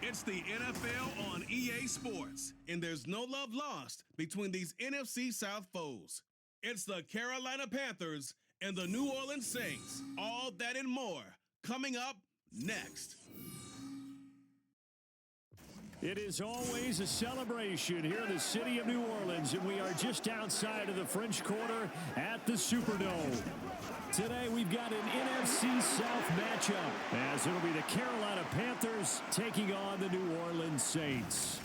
It's the NFL on EA Sports, and there's no love lost between these NFC South foes. It's the Carolina Panthers and the New Orleans Saints. All that and more coming up next. It is always a celebration here in the city of New Orleans, and we are just outside of the French Quarter at the Superdome. Today we've got an NFC South matchup, as it'll be the Carolina Panthers taking on the New Orleans Saints.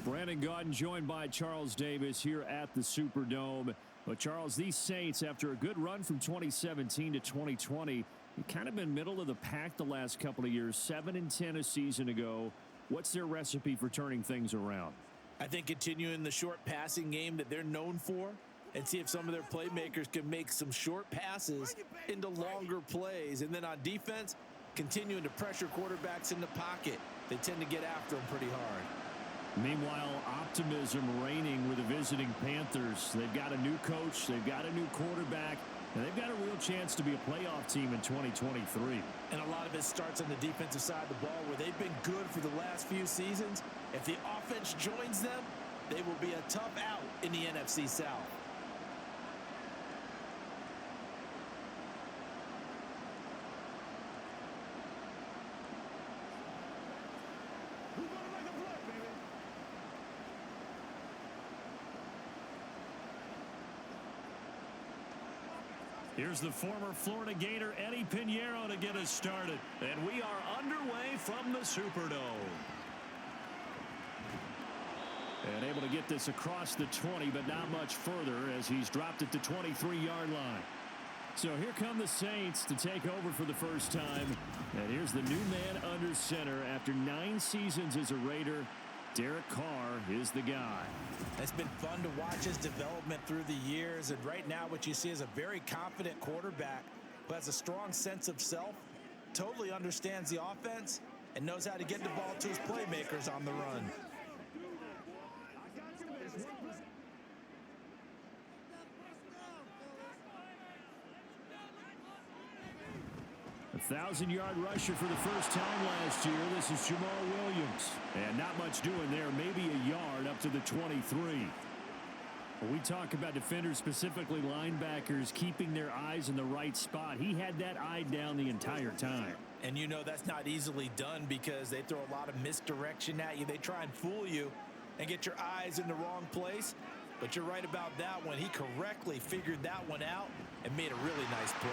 Brandon Gaudin joined by Charles Davis here at the Superdome. But Charles, these Saints, after a good run from 2017 to 2020, they've kind of been middle of the pack the last couple of years, 7-10 a season ago. What's their recipe for turning things around? I think continuing the short passing game that they're known for, and see if some of their playmakers can make some short passes into longer plays. And then on defense, continuing to pressure quarterbacks in the pocket. They tend to get after them pretty hard. Meanwhile, optimism reigning with the visiting Panthers. They've got a new coach. They've got a new quarterback. And they've got a real chance to be a playoff team in 2023. And a lot of it starts on the defensive side of the ball, where they've been good for the last few seasons. If the offense joins them, they will be a tough out in the NFC South. Here's the former Florida Gator Eddie Pinheiro to get us started. And we are underway from the Superdome. And able to get this across the 20, but not much further as he's dropped it to 23-yard line. So here come the Saints to take over for the first time. And here's the new man under center after 9 seasons as a Raider. Derek Carr is the guy. It's been fun to watch his development through the years, and right now what you see is a very confident quarterback who has a strong sense of self, totally understands the offense, and knows how to get the ball to his playmakers on the run. A 1,000-yard rusher for the first time last year. This is Jamal Williams. And not much doing there. Maybe a yard up to the 23. When we talk about defenders, specifically linebackers, keeping their eyes in the right spot, he had that eye down the entire time. And you know that's not easily done because they throw a lot of misdirection at you. They try and fool you and get your eyes in the wrong place. But you're right about that one. He correctly figured that one out and made a really nice play.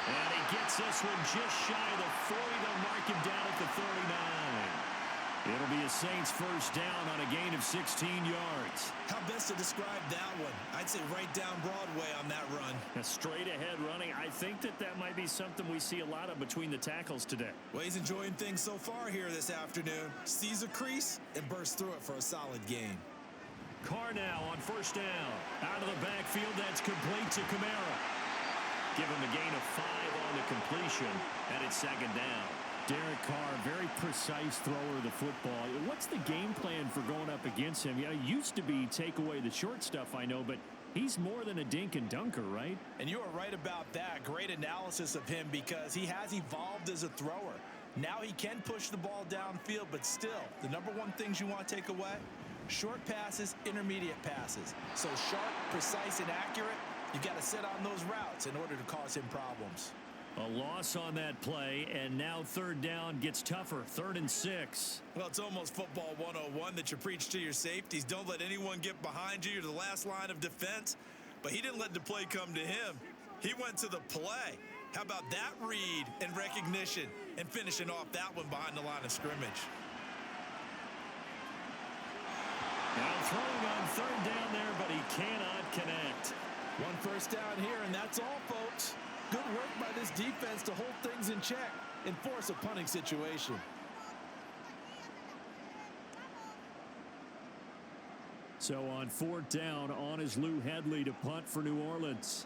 And he gets this one just shy of the 40. They'll mark him down at the 39. It'll be a Saints first down on a gain of 16 yards. How best to describe that one? I'd say right down Broadway on that run. A straight ahead running. I think that might be something we see a lot of between the tackles today. Well, he's enjoying things so far here this afternoon. Sees a crease and bursts through it for a solid gain. Carr now on first down. Out of the backfield, that's complete to Kamara. Give him a gain of 5 on the completion, and it's second down. Derek Carr, very precise thrower of the football. What's the game plan for going up against him? Yeah, it used to be take away the short stuff, I know, but he's more than a dink and dunker, right? And you are right about that. Great analysis of him because he has evolved as a thrower. Now he can push the ball downfield, but still, the number one things you want to take away, short passes, intermediate passes. So sharp, precise, and accurate. You've got to sit on those routes in order to cause him problems. A loss on that play, and now third down gets tougher. 3rd and 6. Well, it's almost football 101 that you preach to your safeties. Don't let anyone get behind you. You're the last line of defense. But he didn't let the play come to him. He went to the play. How about that read and recognition and finishing off that one behind the line of scrimmage? Now throwing on third down there, but he cannot connect. One first down here, and that's all, folks. Good work by this defense to hold things in check and force a punting situation. So on 4th down, on is Lou Hedley to punt for New Orleans.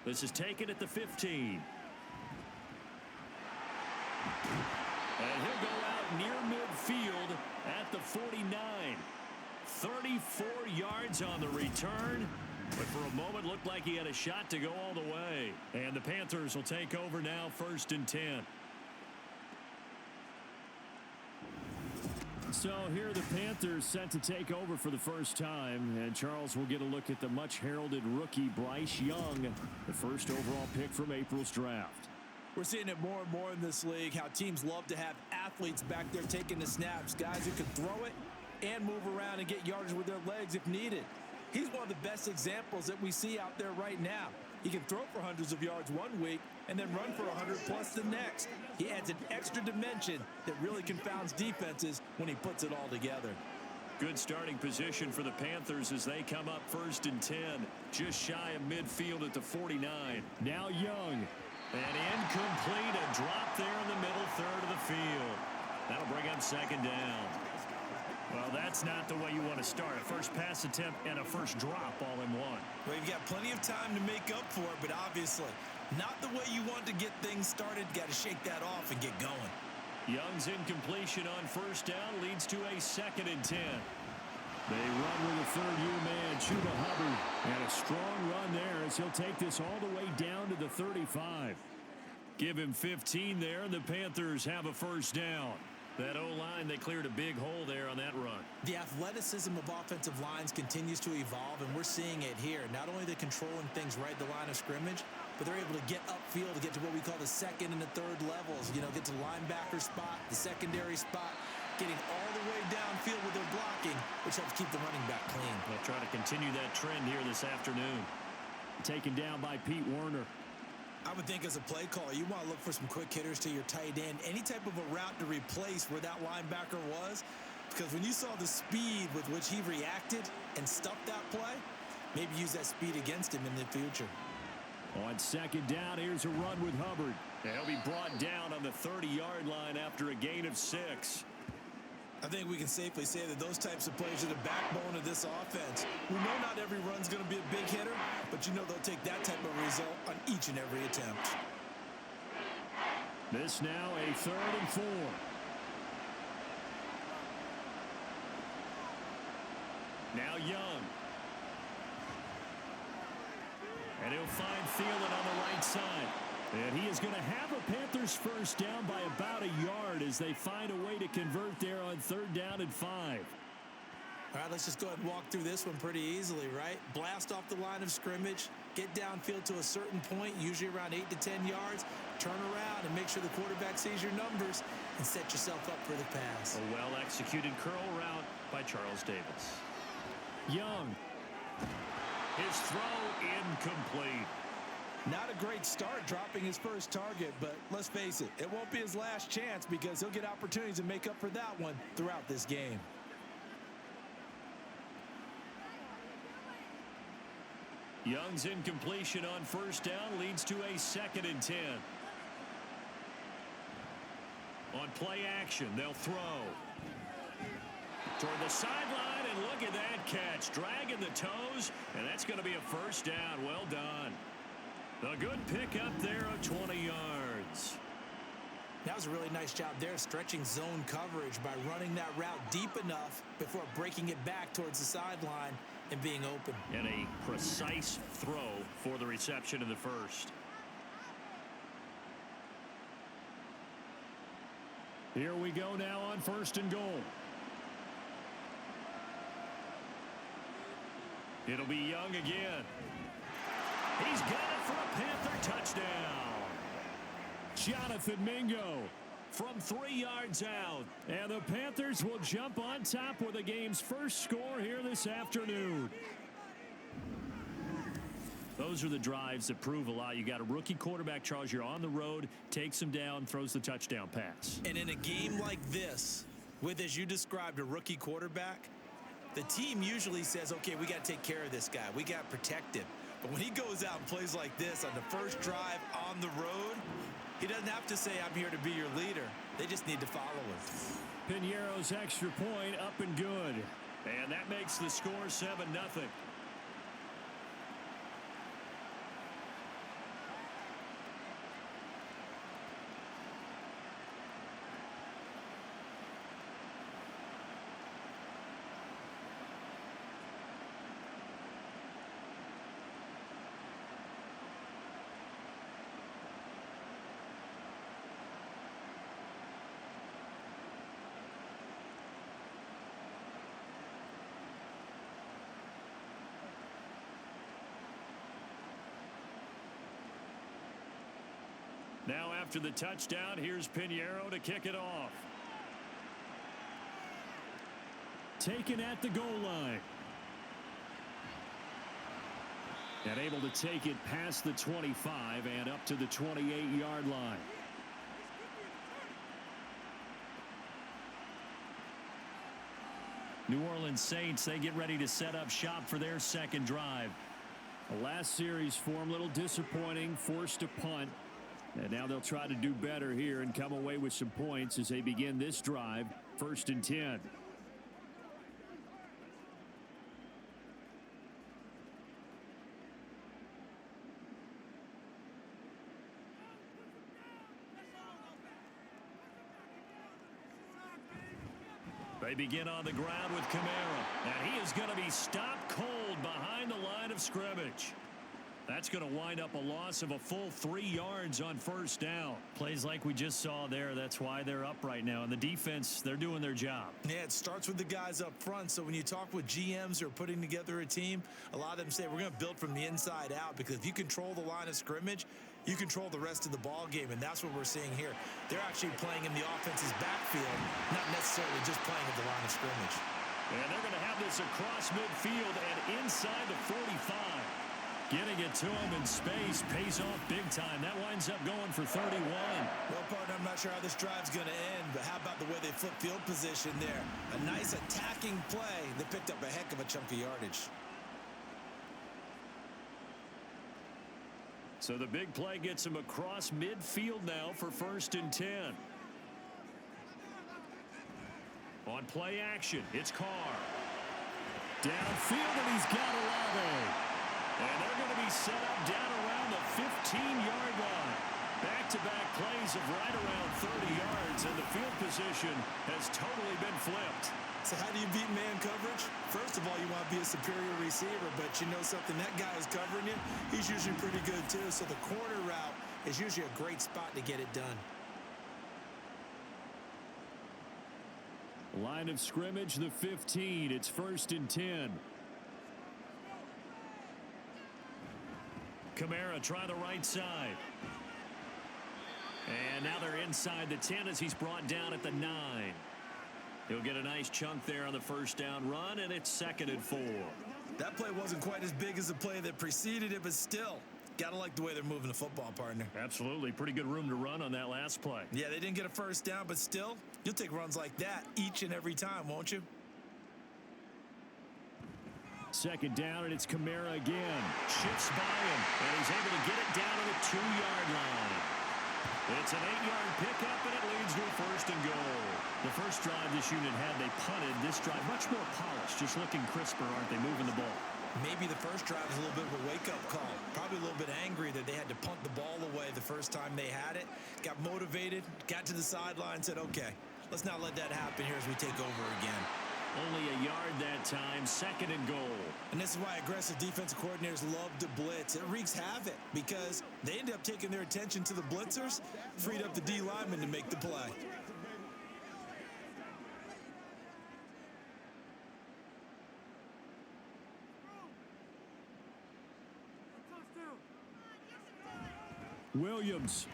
This is taken at the 15. And he'll go out near midfield at the 49. 34 yards on the return. But for a moment, looked like he had a shot to go all the way. And the Panthers will take over now, 1st and 10. So here are the Panthers set to take over for the first time. And Charles will get a look at the much-heralded rookie Bryce Young, the first overall pick from April's draft. We're seeing it more and more in this league, how teams love to have athletes back there taking the snaps, guys who can throw it and move around and get yardage with their legs if needed. He's one of the best examples that we see out there right now. He can throw for hundreds of yards one week and then run for 100+ the next. He adds an extra dimension that really confounds defenses when he puts it all together. Good starting position for the Panthers as they come up 1st and 10, just shy of midfield at the 49. Now Young. And incomplete, a drop there in the middle third of the field. That'll bring up 2nd down. Well, that's not the way you want to start. A first pass attempt and a first drop all in one. Well, you've got plenty of time to make up for it, but obviously not the way you want to get things started. Got to shake that off and get going. Young's incompletion on 1st down leads to a 2nd and 10. They run with a third-year man, Chuba Hubbard. And a strong run there as he'll take this all the way down to the 35. Give him 15 there, and the Panthers have a 1st down. That O-line, they cleared a big hole there on that run. The athleticism of offensive lines continues to evolve, and we're seeing it here. Not only are they controlling things right at the line of scrimmage, but they're able to get upfield to get to what we call the 2nd and the 3rd levels. You know, get to the linebacker spot, the secondary spot, getting all the way downfield with their blocking, which helps keep the running back clean. They'll try to continue that trend here this afternoon. Taken down by Pete Werner. I would think as a play caller, you want to look for some quick hitters to your tight end. Any type of a route to replace where that linebacker was. Because when you saw the speed with which he reacted and stuffed that play, maybe use that speed against him in the future. On 2nd down, here's a run with Hubbard. And he'll be brought down on the 30-yard line after a gain of 6. I think we can safely say that those types of plays are the backbone of this offense. We know not every run's going to be a big hitter, but you know they'll take that type of result on each and every attempt. This now a 3rd and 4. Now Young. And he'll find Thielen on the right side. And he is going to have a Panthers 1st down by about a yard as they find a way to convert there on 3rd down and 5. All right, let's just go ahead and walk through this one pretty easily, right? Blast off the line of scrimmage, get downfield to a certain point, usually around 8 to 10 yards, turn around and make sure the quarterback sees your numbers and set yourself up for the pass. A well-executed curl route by Charles Davis. Young. His throw incomplete. Not a great start dropping his first target, but let's face it, it won't be his last chance because he'll get opportunities to make up for that one throughout this game. Young's incompletion on 1st down leads to a 2nd and 10. On play action, they'll throw. Toward the sideline, and look at that catch. Dragging the toes, and that's going to be a 1st down. Well done. A good pickup there of 20 yards. That was a really nice job there, stretching zone coverage by running that route deep enough before breaking it back towards the sideline and being open. And a precise throw for the reception in the 1st. Here we go now on 1st and goal. It'll be Young again. He's got it for a Panther touchdown. Jonathan Mingo from 3 yards out. And the Panthers will jump on top with the game's first score here this afternoon. Those are the drives that prove a lot. You got a rookie quarterback, Charles. You're on the road, takes him down, throws the touchdown pass. And in a game like this, with, as you described, a rookie quarterback, the team usually says, okay, we got to take care of this guy. We got to protect him. But when he goes out and plays like this on the first drive on the road, he doesn't have to say, I'm here to be your leader. They just need to follow him. Piñeiro's extra point up and good. And that makes the score 7-0. Now after the touchdown, here's Pinheiro to kick it off. Taken at the goal line. And able to take it past the 25 and up to the 28-yard line. New Orleans Saints, they get ready to set up shop for their second drive. The last series for them, a little disappointing, forced a punt. And now they'll try to do better here and come away with some points as they begin this drive, 1st and 10. They begin on the ground with Kamara, and he is going to be stopped cold behind the line of scrimmage. That's going to wind up a loss of a full 3 yards on 1st down. Plays like we just saw there. That's why they're up right now. And the defense, they're doing their job. Yeah, it starts with the guys up front. So when you talk with GMs who are putting together a team, a lot of them say we're going to build from the inside out, because if you control the line of scrimmage, you control the rest of the ball game, and that's what we're seeing here. They're actually playing in the offense's backfield, not necessarily just playing at the line of scrimmage. And they're going to have this across midfield and inside the 45. Getting it to him in space pays off big time. That winds up going for 31. Well, partner, I'm not sure how this drive's going to end, but how about the way they flip field position there? A nice attacking play that picked up a heck of a chunk of yardage. So the big play gets him across midfield now for 1st and 10. On play action, it's Carr. Downfield, and he's got Olave. And they're going to be set up down around the 15-yard line. Back-to-back plays of right around 30 yards, and the field position has totally been flipped. So how do you beat man coverage? First of all, you want to be a superior receiver, but you know something, that guy is covering you. He's usually pretty good too, so the corner route is usually a great spot to get it done. Line of scrimmage, the 15. It's 1st and 10. Kamara try the right side. And now they're inside the 10 as he's brought down at the 9. He'll get a nice chunk there on the 1st down run, and it's 2nd and 4. That play wasn't quite as big as the play that preceded it, but still, gotta like the way they're moving the football, partner. Absolutely. Pretty good room to run on that last play. Yeah, they didn't get a 1st down, but still, you'll take runs like that each and every time, won't you? 2nd down, and it's Kamara again. Shifts by him, and he's able to get it down to the 2-yard line. It's an 8-yard pickup, and it leads to a 1st and goal. The first drive this unit had, they punted. This drive, much more polished, just looking crisper, aren't they, moving the ball? Maybe the first drive was a little bit of a wake-up call. Probably a little bit angry that they had to punt the ball away the first time they had it. Got motivated, got to the sideline, said, okay, let's not let that happen here as we take over again. Only a yard that time, 2nd and goal. And this is why aggressive defensive coordinators love to blitz. It wreaks havoc because they end up taking their attention to the blitzers, freed up the D lineman to make the play. Williams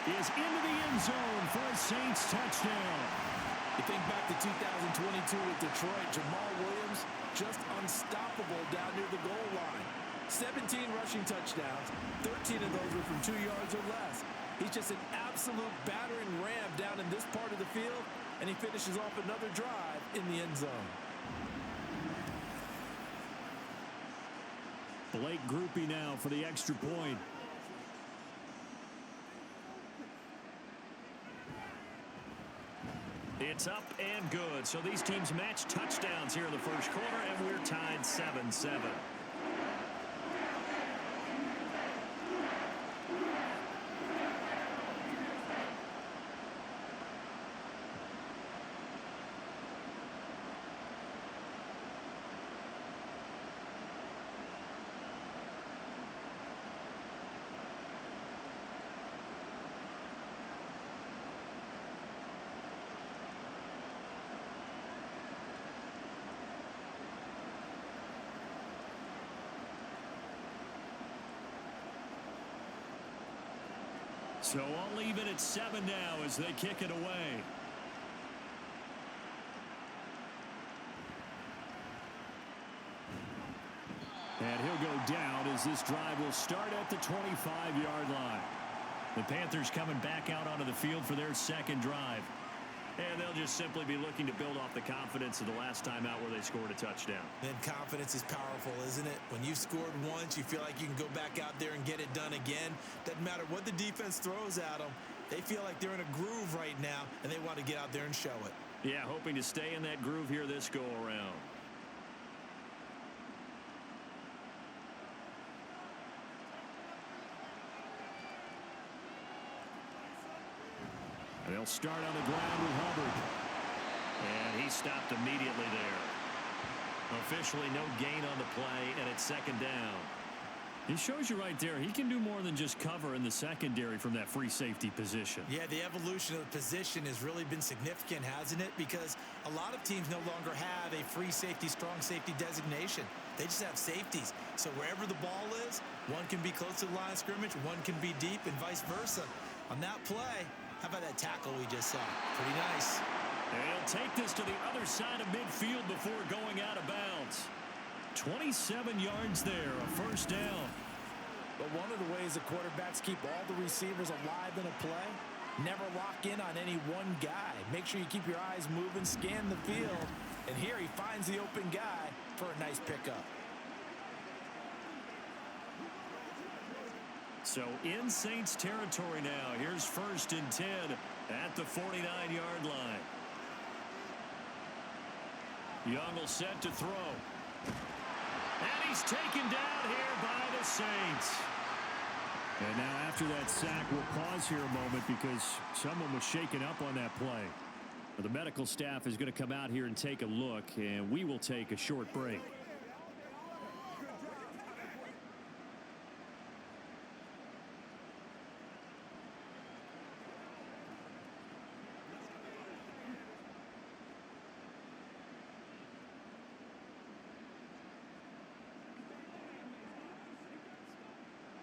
is into the end zone for a Saints touchdown. You think back to 2022 with Detroit, Jamal Williams just unstoppable down near the goal line. 17 rushing touchdowns, 13 of those were from 2 yards or less. He's just an absolute battering ram down in this part of the field, and he finishes off another drive in the end zone. Blake Groupie now for the extra point. It's up and good. So these teams match touchdowns here in the first quarter, and we're tied 7-7. So I'll leave it at 7 now as they kick it away. And he'll go down as this drive will start at the 25-yard line. The Panthers coming back out onto the field for their second drive. And they'll just simply be looking to build off the confidence of the last time out where they scored a touchdown. And confidence is powerful, isn't it? When you've scored once, you feel like you can go back out there and get it done again. Doesn't matter what the defense throws at them. They feel like they're in a groove right now, and they want to get out there and show it. Yeah, hoping to stay in that groove here this go-around. They'll start on the ground with Hubbard. And he stopped immediately there. Officially no gain on the play, and it's second down. He shows you right there, he can do more than just cover in the secondary from that free safety position. Yeah, the evolution of the position has really been significant, hasn't it? Because a lot of teams no longer have a free safety, strong safety designation. They just have safeties. So wherever the ball is, one can be close to the line of scrimmage, one can be deep, and vice versa. On that play, how about that tackle we just saw? Pretty nice. And he'll take this to the other side of midfield before going out of bounds. 27 yards there, a first down. But one of the ways the quarterbacks keep all the receivers alive in a play, never lock in on any one guy. Make sure you keep your eyes moving, scan the field, and here he finds the open guy for a nice pickup. So in Saints territory now. Here's 1st and 10 at the 49-yard line. Young will set to throw. And he's taken down here by the Saints. And now after that sack, we'll pause here a moment because someone was shaken up on that play. The medical staff is going to come out here and take a look, and we will take a short break.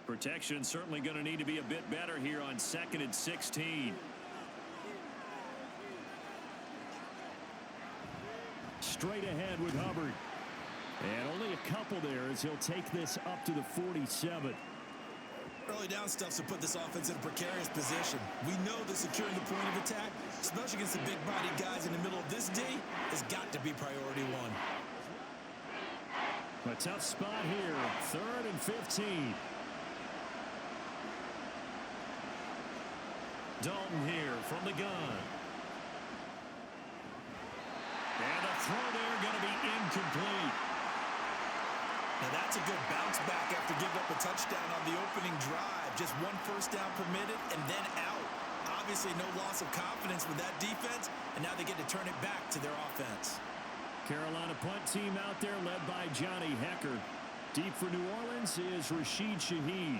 Protection certainly going to need to be a bit better here on 2nd and 16. Straight ahead with Hubbard. And only a couple there as he'll take this up to the 47. Early down stuff to put this offense in a precarious position. We know that securing the point of attack, especially against the big-bodied guys in the middle of this D, has got to be priority one. A tough spot here. 3rd and 15. Dalton here from the gun. And the throw there going to be incomplete. Now that's a good bounce back after giving up a touchdown on the opening drive. Just one first down permitted and then out. Obviously no loss of confidence with that defense, and now they get to turn it back to their offense. Carolina punt team out there led by Johnny Hecker. Deep for New Orleans is Rashid Shaheed.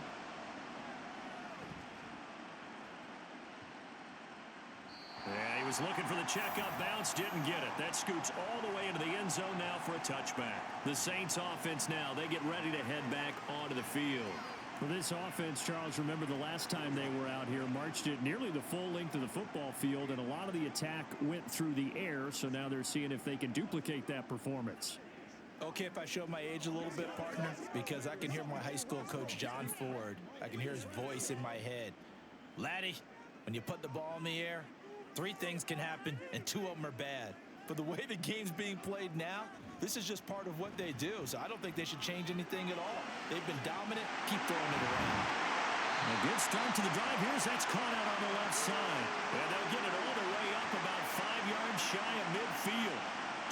Yeah, he was looking for the checkup bounce, didn't get it. That scoots all the way into the end zone now for a touchback. The Saints offense now, they get ready to head back onto the field. For this offense, Charles, remember the last time they were out here, marched it nearly the full length of the football field, and a lot of the attack went through the air, so now they're seeing if they can duplicate that performance. Okay, if I show my age a little bit, partner, because I can hear my high school coach, John Ford. I can hear his voice in my head. Laddie, when you put the ball in the air, 3 things can happen, and 2 of them are bad. But the way the game's being played now, this is just part of what they do. So I don't think they should change anything at all. They've been dominant. Keep throwing it around. A good start to the drive. Here's that's caught out on the left side. And they'll get it all the way up about 5 yards shy of midfield.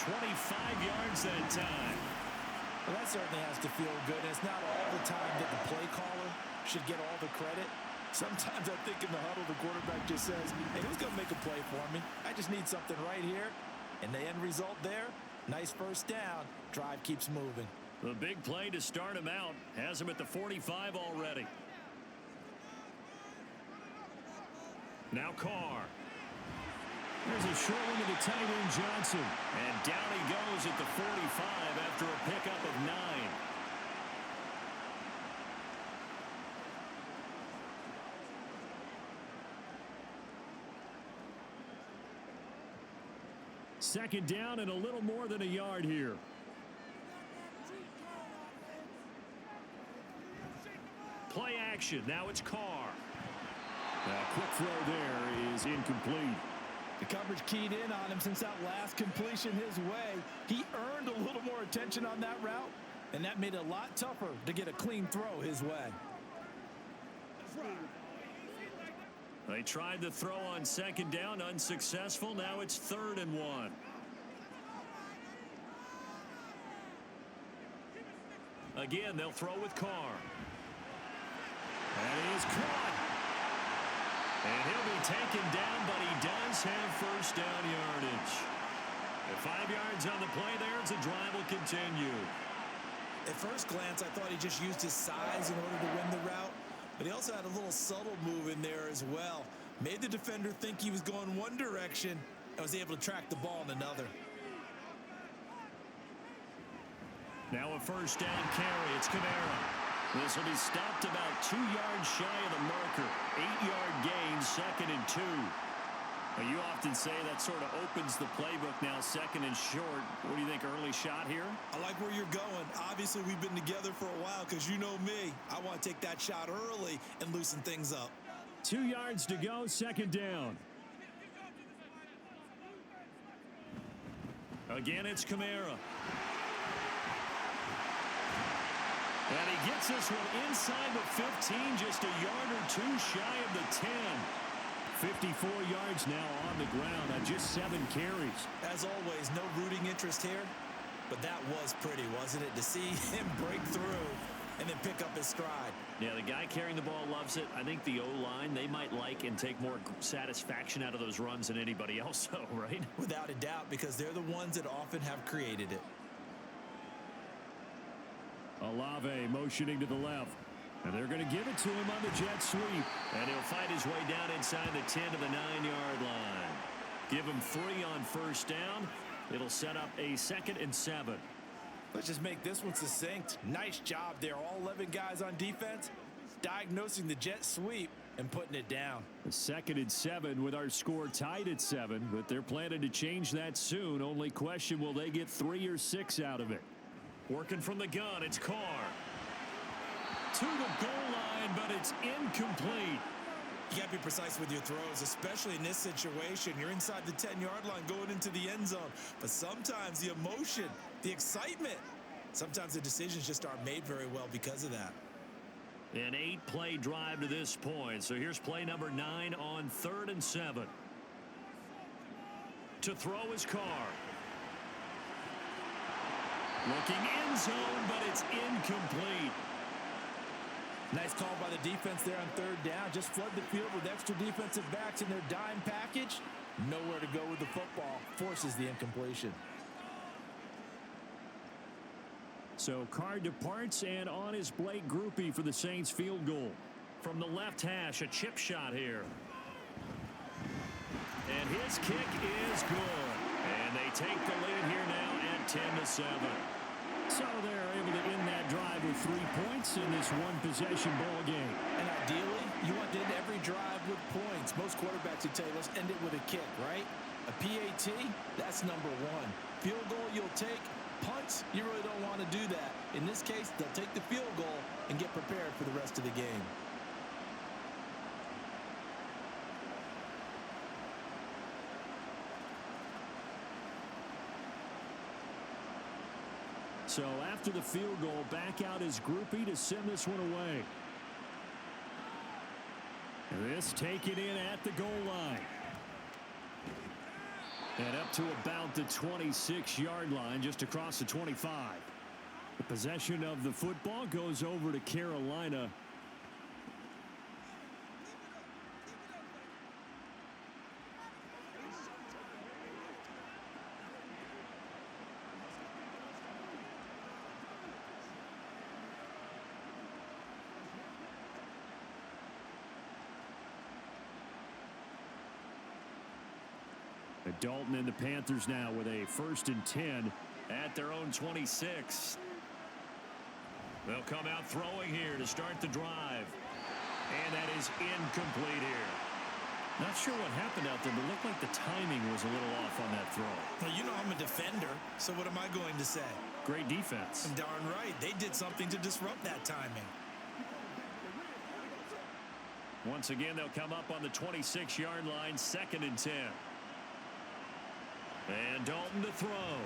25 yards that time. Well, that certainly has to feel good. And it's not all the time that the play caller should get all the credit. Sometimes I think in the huddle, the quarterback just says, hey, who's going to make a play for me? I just need something right here. And the end result there, nice first down. Drive keeps moving. The big play to start him out has him at the 45 already. Now Carr. There's a short one to the tight end Johnson. And down he goes at the 45 after a pickup of 9. Second down and a little more than a yard here. Play action. Now it's Carr. A quick throw there is incomplete. The coverage keyed in on him since that last completion his way. He earned a little more attention on that route, and that made it a lot tougher to get a clean throw his way. They tried to throw on second down, unsuccessful. Now it's 3rd and 1. Again, they'll throw with Carr. That is caught. And he'll be taken down, but he does have first down yardage. At 5 yards on the play there, the drive will continue. At first glance, I thought he just used his size in order to win the route, but he also had a little subtle move in there as well. Made the defender think he was going one direction and was able to track the ball in another. Now a first down carry. It's Kamara. This will be stopped about 2 yards shy of the marker. 8-yard gain, 2nd and 2. Well, you often say that sort of opens the playbook now, 2nd and short. What do you think, early shot here? I like where you're going. Obviously, we've been together for a while because you know me. I want to take that shot early and loosen things up. 2 yards to go, 2nd down. Again, it's Kamara. And he gets this one inside the 15, just a yard or two shy of the 10. 54 yards now on the ground on just 7 carries. As always, no rooting interest here, but that was pretty, wasn't it, to see him break through and then pick up his stride. Yeah, the guy carrying the ball loves it. I think the O-line, they might like and take more satisfaction out of those runs than anybody else, though, right? Without a doubt, because they're the ones that often have created it. Olave motioning to the left. And they're going to give it to him on the jet sweep. And he'll fight his way down inside the 10 to the 9-yard line. Give him 3 on first down. It'll set up a 2nd and 7. Let's just make this one succinct. Nice job there. All 11 guys on defense diagnosing the jet sweep and putting it down. A 2nd and 7 with our score tied at 7. But they're planning to change that soon. Only question, will they get 3 or 6 out of it? Working from the gun, it's Carr. To the goal line, but it's incomplete. You got to be precise with your throws, especially in this situation. You're inside the 10-yard line going into the end zone. But sometimes the emotion, the excitement, sometimes the decisions just aren't made very well because of that. An 8-play drive to this point. So here's play number 9 on 3rd and 7. To throw is Carr. Looking end zone, but it's incomplete. Nice call by the defense there on 3rd down. Just flood the field with extra defensive backs in their dime package. Nowhere to go with the football. Forces the incompletion. So Carr departs, and on is Blake Grupe for the Saints field goal. From the left hash, a chip shot here. And his kick is good. And they take the lead here now at 10-7. So they're able to end that drive with 3 points in this one-possession ball game. And ideally, you want to end every drive with points. Most quarterbacks would tell you, let's end it with a kick, right? A PAT, that's number 1. Field goal, you'll take. Punts, you really don't want to do that. In this case, they'll take the field goal and get prepared for the rest of the game. So after the field goal, back out is Grupe to send this one away. This taken in at the goal line. And up to about the 26-yard line, just across the 25. The possession of the football goes over to Carolina. Dalton and the Panthers now with a 1st and 10 at their own 26. They'll come out throwing here to start the drive. And that is incomplete here. Not sure what happened out there, but it looked like the timing was a little off on that throw. Well, you know I'm a defender, so what am I going to say? Great defense. Darn right. They did something to disrupt that timing. Once again, they'll come up on the 26-yard line, 2nd and 10. And Dalton to throw.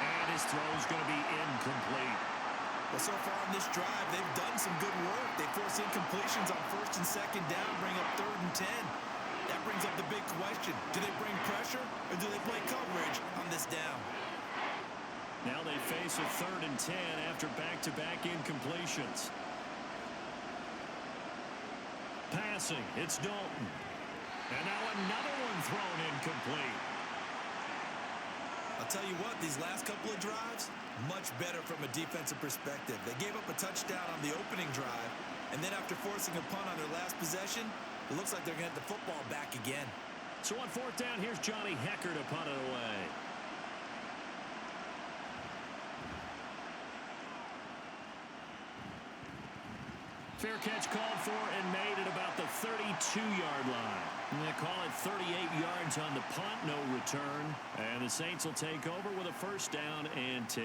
And his throw is going to be incomplete. Well, so far on this drive, they've done some good work. They force incompletions on 1st and 2nd down, bring up 3rd and 10. That brings up the big question. Do they bring pressure or do they play coverage on this down? Now they face a 3rd and 10 after back-to-back incompletions. Passing, it's Dalton. And now another one thrown incomplete. I'll tell you what, these last couple of drives, much better from a defensive perspective. They gave up a touchdown on the opening drive, and then after forcing a punt on their last possession, it looks like they're going to get the football back again. So on 4th down, here's Johnny Hecker to punt it away. Fair catch called for and made at about the 32-yard line. And they call it 38 yards on the punt, no return. And the Saints will take over with a 1st down and 10.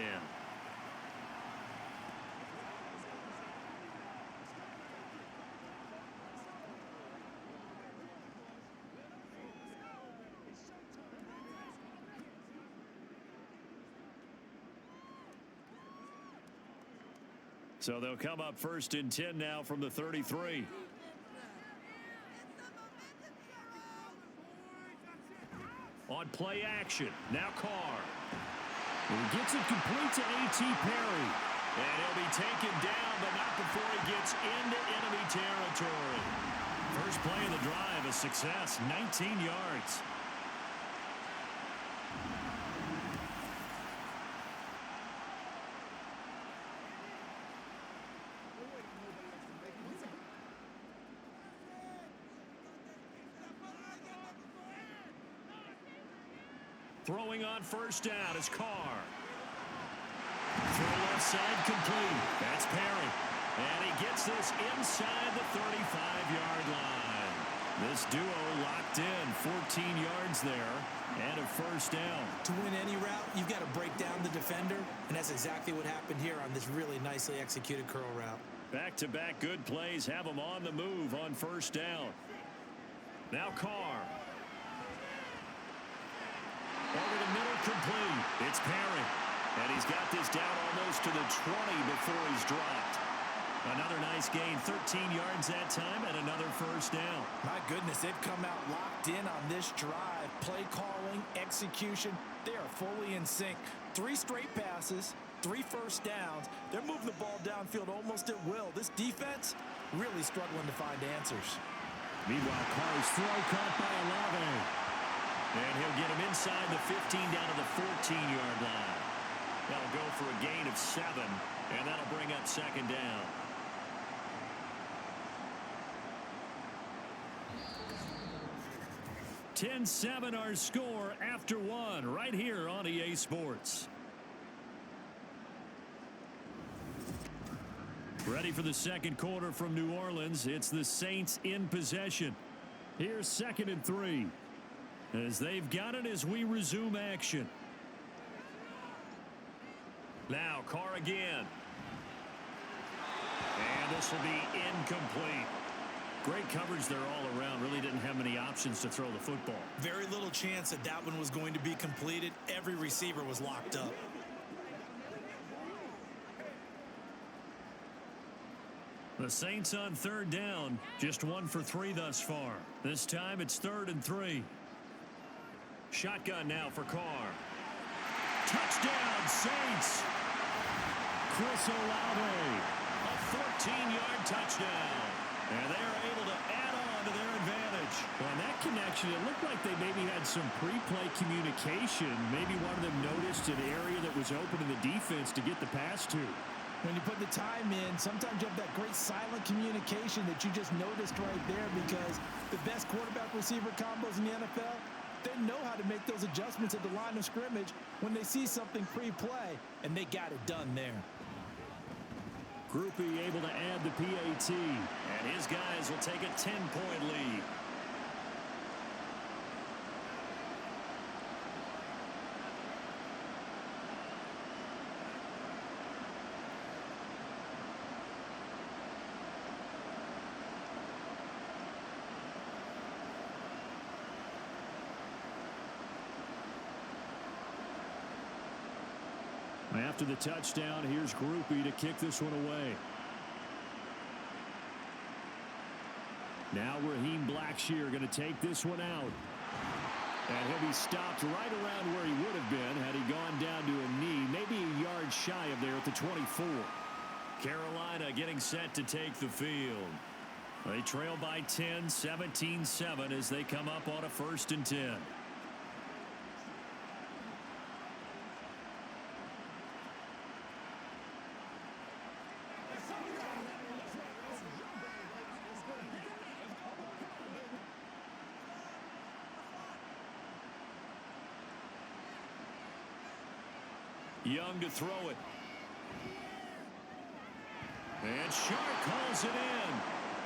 So they'll come up 1st and 10 now from the 33. On play action, now Carr. And he gets it complete to A.T. Perry. And he'll be taken down, but not before he gets into enemy territory. First play of the drive, a success, 19 yards. Throwing on 1st down is Carr. Throw left side complete. That's Perry. And he gets this inside the 35-yard line. This duo locked in, 14 yards there, and a 1st down. To win any route, you've got to break down the defender, and that's exactly what happened here on this really nicely executed curl route. Back-to-back good plays have him on the move on 1st down. Now Carr. Over the middle, complete. It's Perry. And he's got this down almost to the 20 before he's dropped. Another nice gain, 13 yards that time, and another 1st down. My goodness, they've come out locked in on this drive. Play calling, execution, they are fully in sync. 3 straight passes, 3 1st downs. They're moving the ball downfield almost at will. This defense really struggling to find answers. Meanwhile, Carr's throw caught by Olave. And he'll get him inside the 15 down to the 14-yard line. That'll go for a gain of 7, and that'll bring up 2nd down. (10-7) our score after 1 right here on EA Sports. Ready for the 2nd quarter from New Orleans. It's the Saints in possession. Here's 2nd and 3. As they've got it as we resume action. Now Carr again. And this will be incomplete. Great coverage there all around. Really didn't have many options to throw the football. Very little chance that that one was going to be completed. Every receiver was locked up. The Saints on 3rd down. Just 1 for 3 thus far. This time it's 3rd and 3. Shotgun now for Carr. Touchdown, Saints! Chris Olave. A 14-yard touchdown. And they are able to add on to their advantage. Well, in that connection, it looked like they maybe had some pre-play communication. Maybe one of them noticed an area that was open in the defense to get the pass to. When you put the time in, sometimes you have that great silent communication that you just noticed right there, because the best quarterback-receiver combos in the NFL, they know how to make those adjustments at the line of scrimmage when they see something pre-play, and they got it done there. Groupie able to add the PAT. And his guys will take a 10-point lead. After the touchdown, here's Groupie to kick this one away. Now Raheem Blackshear going to take this one out. And he'll be stopped right around where he would have been had he gone down to a knee, maybe a yard shy of there at the 24. Carolina getting set to take the field. They trail by 10, 17-7 as they come up on a 1st and 10. Young to throw it. And Shark calls it in.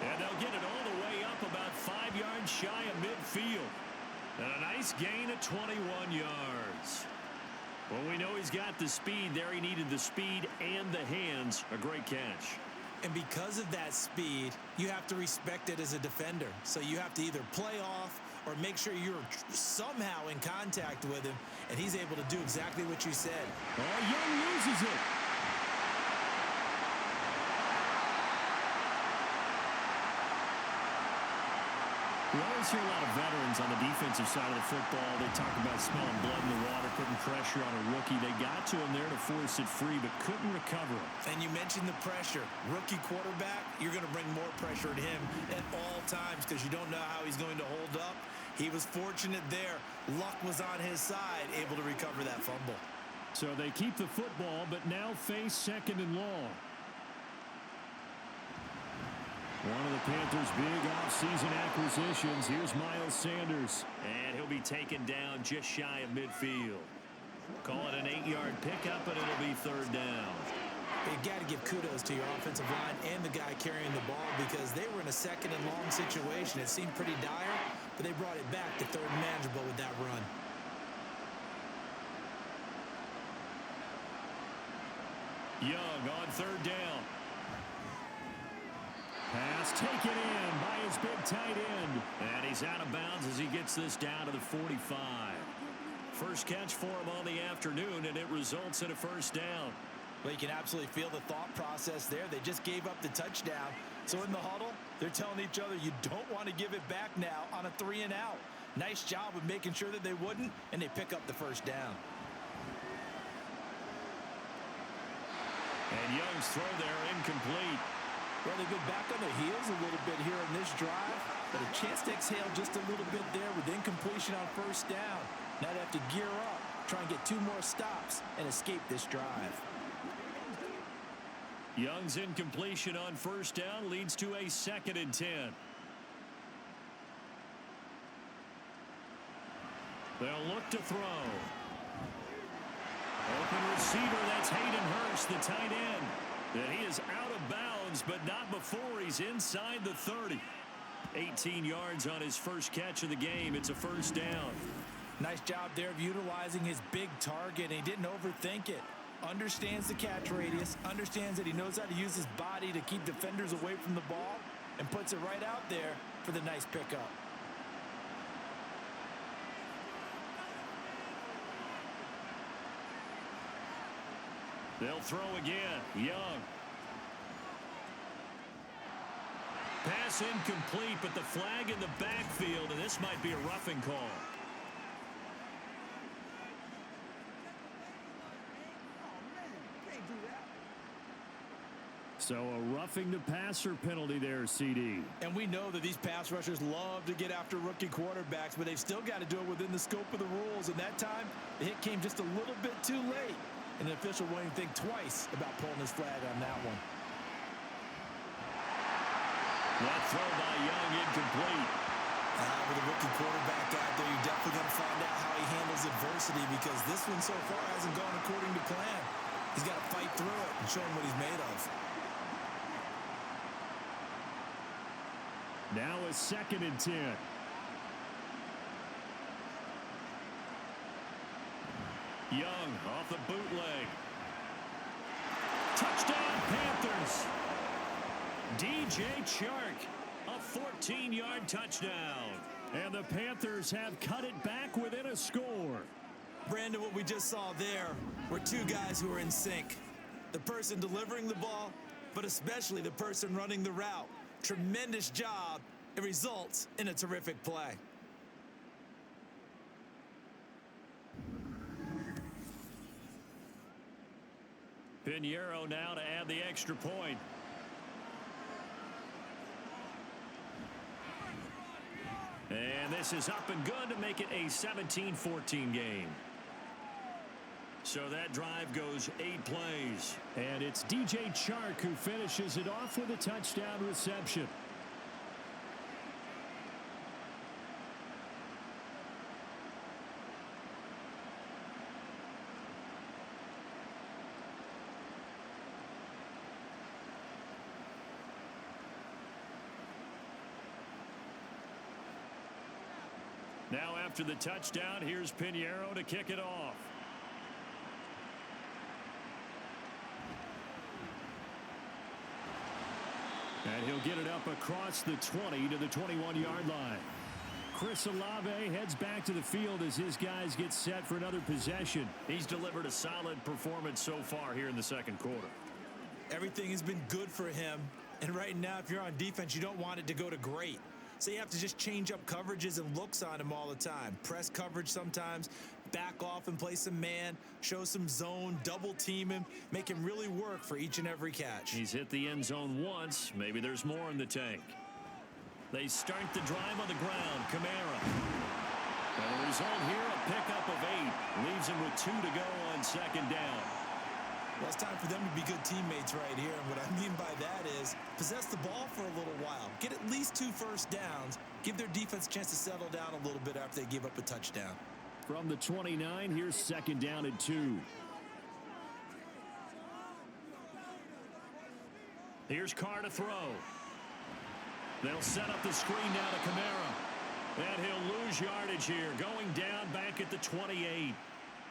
And they'll get it all the way up about 5 yards shy of midfield. And a nice gain of 21 yards. Well, we know he's got the speed there. He needed the speed and the hands. A great catch. And because of that speed, you have to respect it as a defender. So you have to either play off or make sure you're somehow in contact with him, and he's able to do exactly what you said. Oh, Young loses it. We always hear a lot of veterans on the defensive side of the football. They talk about smelling blood in the water, putting pressure on a rookie. They got to him there to force it free, but couldn't recover it. And you mentioned the pressure. Rookie quarterback, you're going to bring more pressure at him at all times because you don't know how he's going to hold up. He was fortunate there. Luck was on his side, able to recover that fumble. So they keep the football, but now face 2nd and long. One of the Panthers' big offseason acquisitions. Here's Miles Sanders. And he'll be taken down just shy of midfield. Call it an 8-yard pickup, and it'll be 3rd down. You got to give kudos to your offensive line and the guy carrying the ball because they were in a 2nd and long situation. It seemed pretty dire, but they brought it back to 3rd and manageable with that run. Young on 3rd down. Pass taken in by his big tight end. And he's out of bounds as he gets this down to the 45. First catch for him on the afternoon, and it results in a 1st down. Well, you can absolutely feel the thought process there. They just gave up the touchdown. So in the huddle, they're telling each other you don't want to give it back now on a 3 and out. Nice job of making sure that they wouldn't, and they pick up the 1st down. And Young's throw there incomplete. Well, they've been back on their heels a little bit here in this drive, but a chance to exhale just a little bit there with incompletion on 1st down. Now they have to gear up, try and get 2 more stops, and escape this drive. Young's incompletion on 1st down leads to a 2nd and 10. They'll look to throw. Open receiver, that's Hayden Hurst, the tight end. And he is out of bounds, but not before he's inside the 30. 18 yards on his first catch of the game. It's a 1st down. Nice job there of utilizing his big target, and he didn't overthink it. Understands the catch radius, understands that he knows how to use his body to keep defenders away from the ball, and puts it right out there for the nice pickup. They'll throw again. Young. Pass incomplete, but the flag in the backfield, and this might be a roughing call. So a roughing the passer penalty there, CD. And we know that these pass rushers love to get after rookie quarterbacks, but they've still got to do it within the scope of the rules. And that time, the hit came just a little bit too late. And the official won't even think twice about pulling his flag on that one. That throw by Young incomplete. With a rookie quarterback out there, you're definitely going to find out how he handles adversity because this one so far hasn't gone according to plan. He's got to fight through it and show him what he's made of. Now a 2nd and 10. Young off the bootleg. Touchdown, Panthers. DJ Chark, a 14-yard touchdown. And the Panthers have cut it back within a score. Brandon, what we just saw there were two guys who are in sync. The person delivering the ball, but especially the person running the route. Tremendous job. It results in a terrific play. Pinheiro now to add the extra point. And this is up and good to make it a 17-14 game. So that drive goes 8 plays. And it's DJ Chark who finishes it off with a touchdown reception. Now after the touchdown, here's Pinheiro to kick it off. And he'll get it up across the 20 to the 21-yard line. Chris Olave heads back to the field as his guys get set for another possession. He's delivered a solid performance so far here in the second quarter. Everything has been good for him. And right now, if you're on defense, you don't want it to go to great. So you have to just change up coverages and looks on him all the time. Press coverage sometimes, back off and play some man, show some zone, double team him, make him really work for each and every catch. He's hit the end zone once. Maybe there's more in the tank. They start the drive on the ground. Kamara. And the result here, a pickup of 8. Leaves him with 2 to go on second down. Well, it's time for them to be good teammates right here. And what I mean by that is possess the ball for a little while. Get at least 2 first downs. Give their defense a chance to settle down a little bit after they give up a touchdown. From the 29, here's second down and 2. Here's Carr to throw. They'll set up the screen now to Kamara. And he'll lose yardage here, going down back at the 28.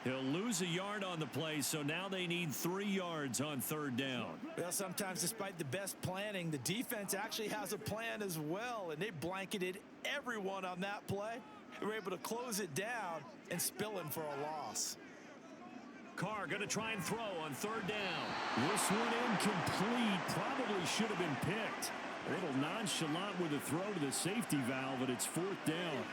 He'll lose a yard on the play, so now they need 3 yards on third down. Well, sometimes despite the best planning, the defense actually has a plan as well, and they blanketed everyone on that play. They were able to close it down and spill in for a loss. Carr going to try and throw on third down. This one incomplete. Probably should have been picked. A little nonchalant with a throw to the safety valve, but it's 4th down.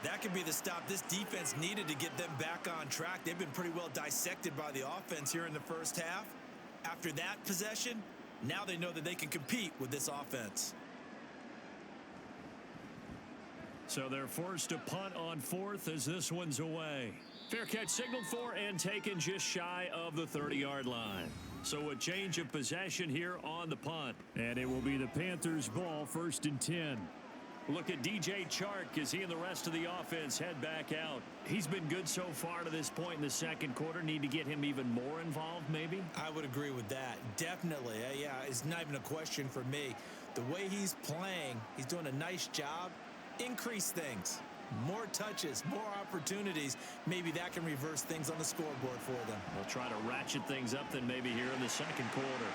That could be the stop this defense needed to get them back on track. They've been pretty well dissected by the offense here in the first half. After that possession, now they know that they can compete with this offense. So they're forced to punt on 4th as this one's away. Fair catch signaled for and taken just shy of the 30-yard line. So a change of possession here on the punt. And it will be the Panthers' ball, 1st and 10. Look at DJ Chark as he and the rest of the offense head back out. He's been good so far to this point in the second quarter. Need to get him even more involved, maybe? I would agree with that. Definitely. Yeah, it's not even a question for me. The way he's playing, he's doing a nice job. Increase things. More touches, more opportunities. Maybe that can reverse things on the scoreboard for them. We'll try to ratchet things up then maybe here in the second quarter.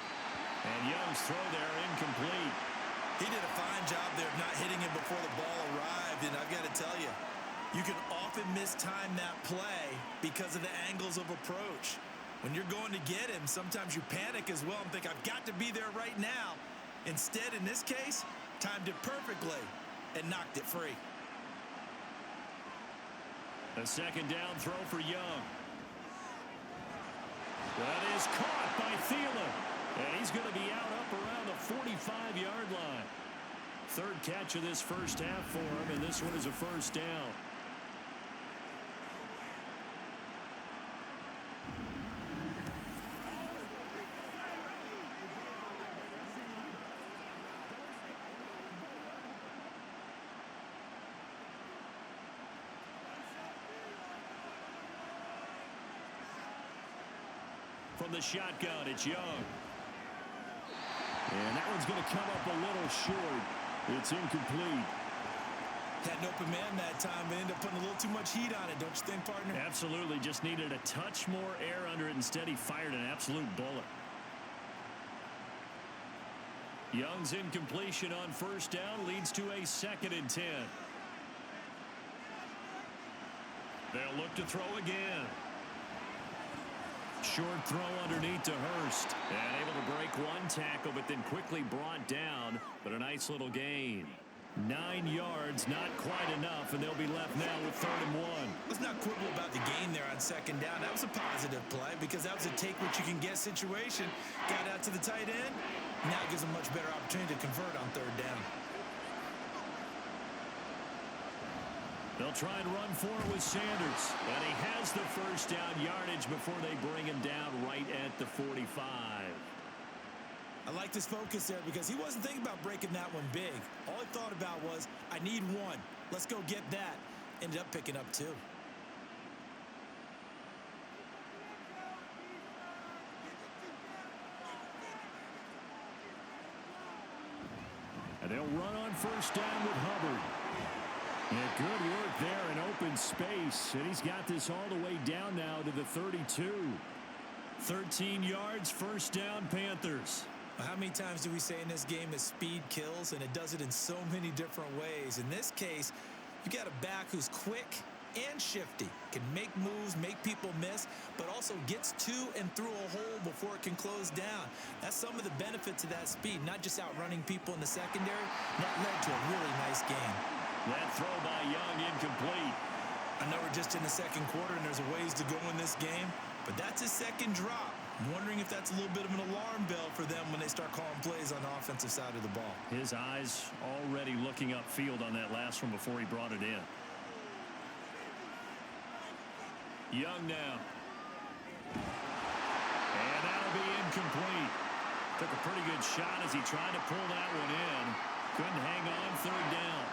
And Young's throw there incomplete. He did a fine job there of not hitting him before the ball arrived, and I've got to tell you, you can often mistime that play because of the angles of approach. When you're going to get him, sometimes you panic as well and think, I've got to be there right now. Instead, in this case, timed it perfectly and knocked it free. A second down throw for Young. That is caught by Thielen. And he's going to be out up around the 45-yard line. 3rd catch of this first half for him, and this one is a first down. From the shotgun, it's Young. And that one's going to come up a little short. It's incomplete. Had an open man that time, but ended up putting a little too much heat on it, don't you think, partner? Absolutely. Just needed a touch more air under it. Instead, he fired an absolute bullet. Young's incompletion on first down leads to a 2nd and 10. They'll look to throw again. Short throw underneath to Hurst. And able to break one tackle, but then quickly brought down. But a nice little gain. 9 yards, not quite enough, and they'll be left now with 3rd and 1. Let's not quibble about the gain there on 2nd down. That was a positive play because that was a take-what-you-can-get situation. Got out to the tight end. Now it gives a much better opportunity to convert on 3rd down. They'll try and run for it with Sanders. And he has the first down yardage before they bring him down right at the 45. I like his focus there because he wasn't thinking about breaking that one big. All he thought about was, I need one. Let's go get that. Ended up picking up 2. And they'll run on first down with Hubbard. And good work there in open space. And he's got this all the way down now to the 32. 13 yards, first down, Panthers. How many times do we say in this game that speed kills, and it does it in so many different ways? In this case, you got a back who's quick and shifty, can make moves, make people miss, but also gets to and through a hole before it can close down. That's some of the benefits of that speed, not just outrunning people in the secondary. That led to a really nice game. That throw by Young incomplete. I know we're just in the 2nd quarter and there's a ways to go in this game, but that's his 2nd drop. I'm wondering if that's a little bit of an alarm bell for them when they start calling plays on the offensive side of the ball. His eyes already looking upfield on that last one before he brought it in. Young now. And that'll be incomplete. Took a pretty good shot as he tried to pull that one in. Couldn't hang on, 3rd down.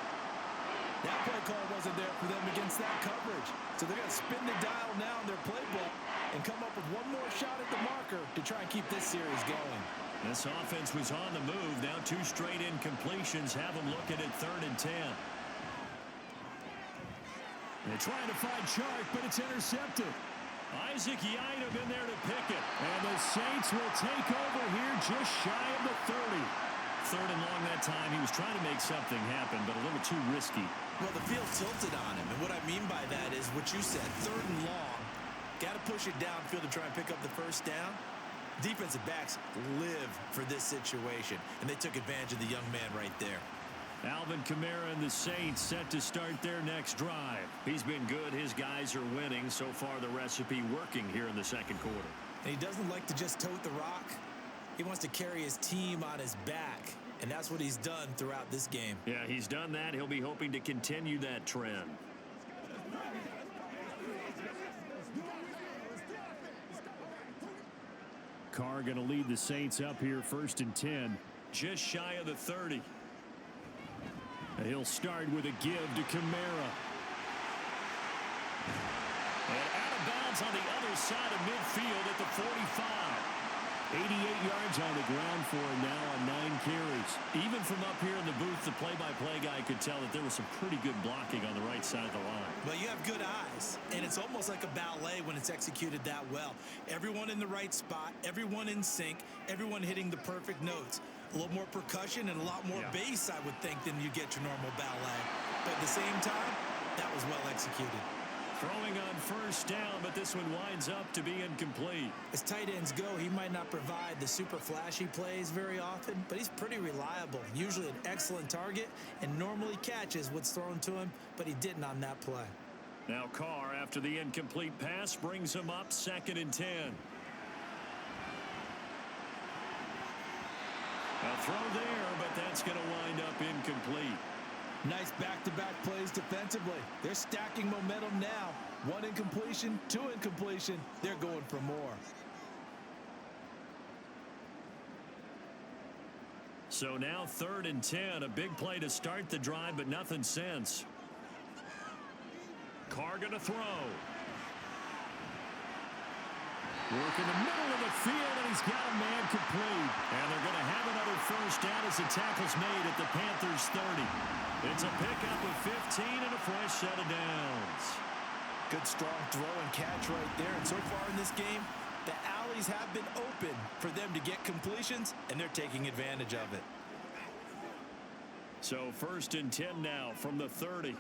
That play call wasn't there for them against that coverage. So they're going to spin the dial now in their playbook and come up with one more shot at the marker to try and keep this series going. This offense was on the move. Now 2 straight incompletions have them looking at 3rd and 10. They're trying to find Chark, but it's intercepted. Isaac Yiadom in there to pick it. And the Saints will take over here just shy of the 30. 3rd and long that time. He was trying to make something happen, but a little too risky. Well, the field tilted on him, and what I mean by that is what you said, 3rd and long. Got to push it downfield to try and pick up the first down. Defensive backs live for this situation, and they took advantage of the young man right there. Alvin Kamara and the Saints set to start their next drive. He's been good. His guys are winning. So far, the recipe working here in the 2nd quarter. And he doesn't like to just tote the rock. He wants to carry his team on his back, and that's what he's done throughout this game. Yeah, he's done that. He'll be hoping to continue that trend. Carr going to lead the Saints up here 1st and 10. Just shy of the 30. And he'll start with a give to Kamara. And out of bounds on the other side of midfield at the 45. 88 yards on the ground for him now on 9 carries. Even from up here in the booth, the play-by-play guy could tell that there was some pretty good blocking on the right side of the line. Well, you have good eyes, and it's almost like a ballet when it's executed that well. Everyone in the right spot, everyone in sync, everyone hitting the perfect notes. A little more percussion and a lot more bass, I would think, than you get your normal ballet. But at the same time, that was well executed. Throwing on first down, but this one winds up to be incomplete. As tight ends go, he might not provide the super flashy plays very often, but he's pretty reliable. Usually an excellent target and normally catches what's thrown to him, but he didn't on that play. Now Carr, after the incomplete pass, brings him up 2nd and 10. A throw there, but that's going to wind up incomplete. Nice back-to-back plays defensively. They're stacking momentum now. 1 incompletion, 2 incompletion. They're going for more. So now 3rd and 10. A big play to start the drive, but nothing since. Carr going to throw. Working the middle of the field, and he's got a man complete. And they're going to have another first down as the tackle's made at the Panthers' 30. It's a pickup of 15 and a fresh set of downs. Good strong throw and catch right there. And so far in this game, the alleys have been open for them to get completions, and they're taking advantage of it. So 1st and 10 now from the 30.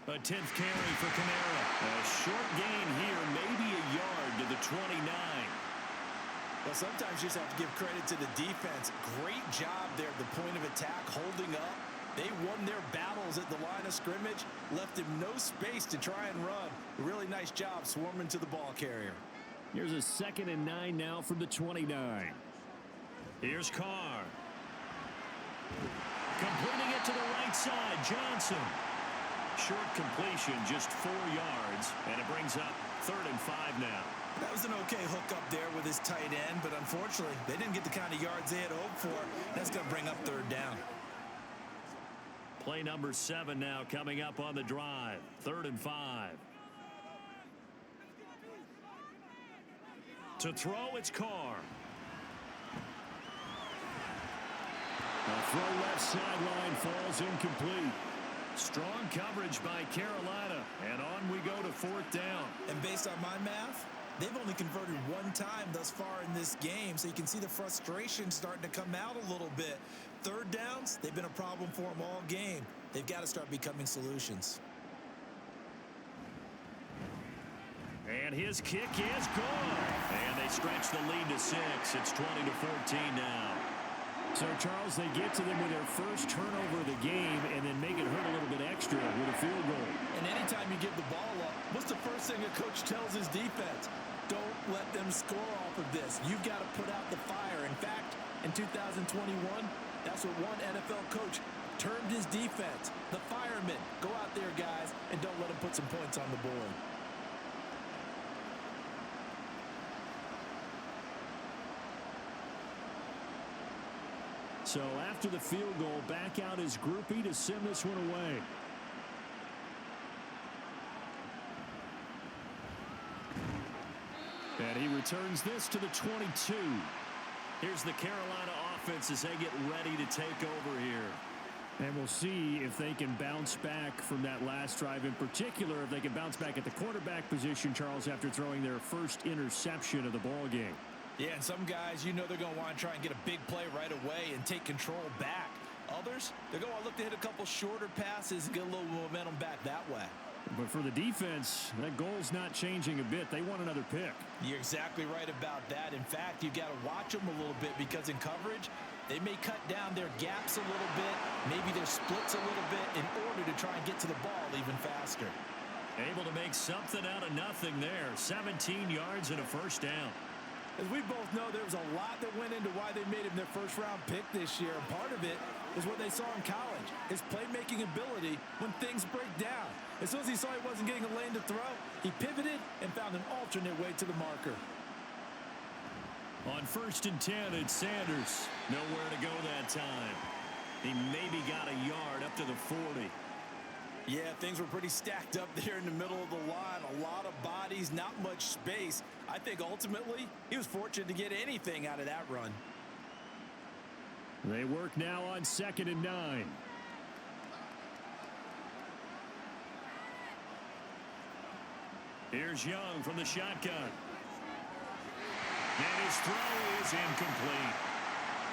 A 10th carry for Kamara. A short gain here, maybe a yard to the 29. Well, sometimes you just have to give credit to the defense. Great job there at the point of attack, holding up. They won their battles at the line of scrimmage, left him no space to try and run. A really nice job swarming to the ball carrier. Here's a 2nd and 9 now from the 29. Here's Carr. Completing it to the right side, Johnson. Short completion, just 4 yards, and it brings up 3rd and 5 now. That was an okay hook up there with his tight end, but unfortunately, they didn't get the kind of yards they had hoped for. That's going to bring up 3rd down. Play number 7 now coming up on the drive. 3rd and 5. To throw, it's Carr. The throw left sideline falls incomplete. Strong coverage by Carolina, and on we go to 4th down. And based on my math, they've only converted 1 time thus far in this game, so you can see the frustration starting to come out a little bit. 3rd downs, they've been a problem for them all game. They've got to start becoming solutions. And his kick is good. And they stretch the lead to 6. It's 20-14 now. So, Charles, they get to them with their first turnover of the game and then make it hurt a little bit extra with a field goal. And anytime you give the ball up, what's the first thing a coach tells his defense? Don't let them score off of this. You've got to put out the fire. In fact, in 2021, that's what one NFL coach termed his defense. The firemen. Go out there, guys, and don't let them put some points on the board. So after the field goal, back out is Groupie to send this one away. And he returns this to the 22. Here's the Carolina offense as they get ready to take over here. And we'll see if they can bounce back from that last drive, in particular, if they can bounce back at the quarterback position, Charles, after throwing their first interception of the ball game. Yeah, and some guys, you know they're going to want to try and get a big play right away and take control back. Others, they're going to look to hit a couple shorter passes and get a little momentum back that way. But for the defense, that goal's not changing a bit. They want another pick. You're exactly right about that. In fact, you've got to watch them a little bit because in coverage, they may cut down their gaps a little bit, maybe their splits a little bit in order to try and get to the ball even faster. Able to make something out of nothing there. 17 yards and a first down. As we both know, there was a lot that went into why they made him their first-round pick this year. And part of it was what they saw in college, his playmaking ability when things break down. As soon as he saw he wasn't getting a lane to throw, he pivoted and found an alternate way to the marker. On 1st and 10, it's Sanders. Nowhere to go that time. He maybe got a yard up to the 40. Yeah, things were pretty stacked up there in the middle of the line. A lot of bodies, not much space. I think ultimately he was fortunate to get anything out of that run. They work now on 2nd and 9. Here's Young from the shotgun. And his throw is incomplete.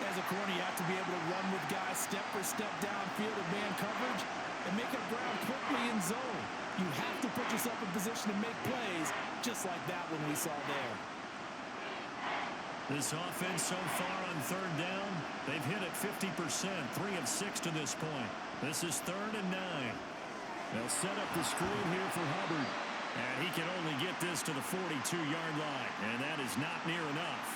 As a corner, you have to be able to run with guys step for step downfield in man coverage and make up ground quickly in zone. You have to put yourself in position to make plays just like that one we saw there. This offense so far on 3rd down, they've hit it 50%, 3 of 6 to this point. This is 3rd and 9. They'll set up the screen here for Hubbard. And he can only get this to the 42-yard line, and that is not near enough.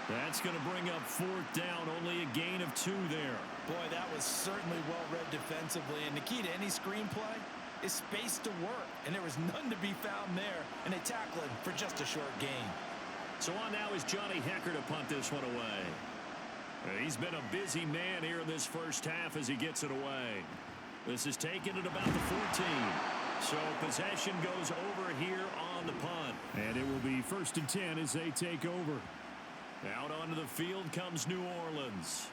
That's going to bring up 4th down, only a gain of 2 there. Boy, that was certainly well-read defensively, and the key to any screenplay is space to work, and there was none to be found there, and they tackle him for just a short gain. So on now is Johnny Hecker to punt this one away. He's been a busy man here in this first half as he gets it away. This is taken at about the 14. So possession goes over here on the punt. And it will be 1st and 10 as they take over. Out onto the field comes New Orleans.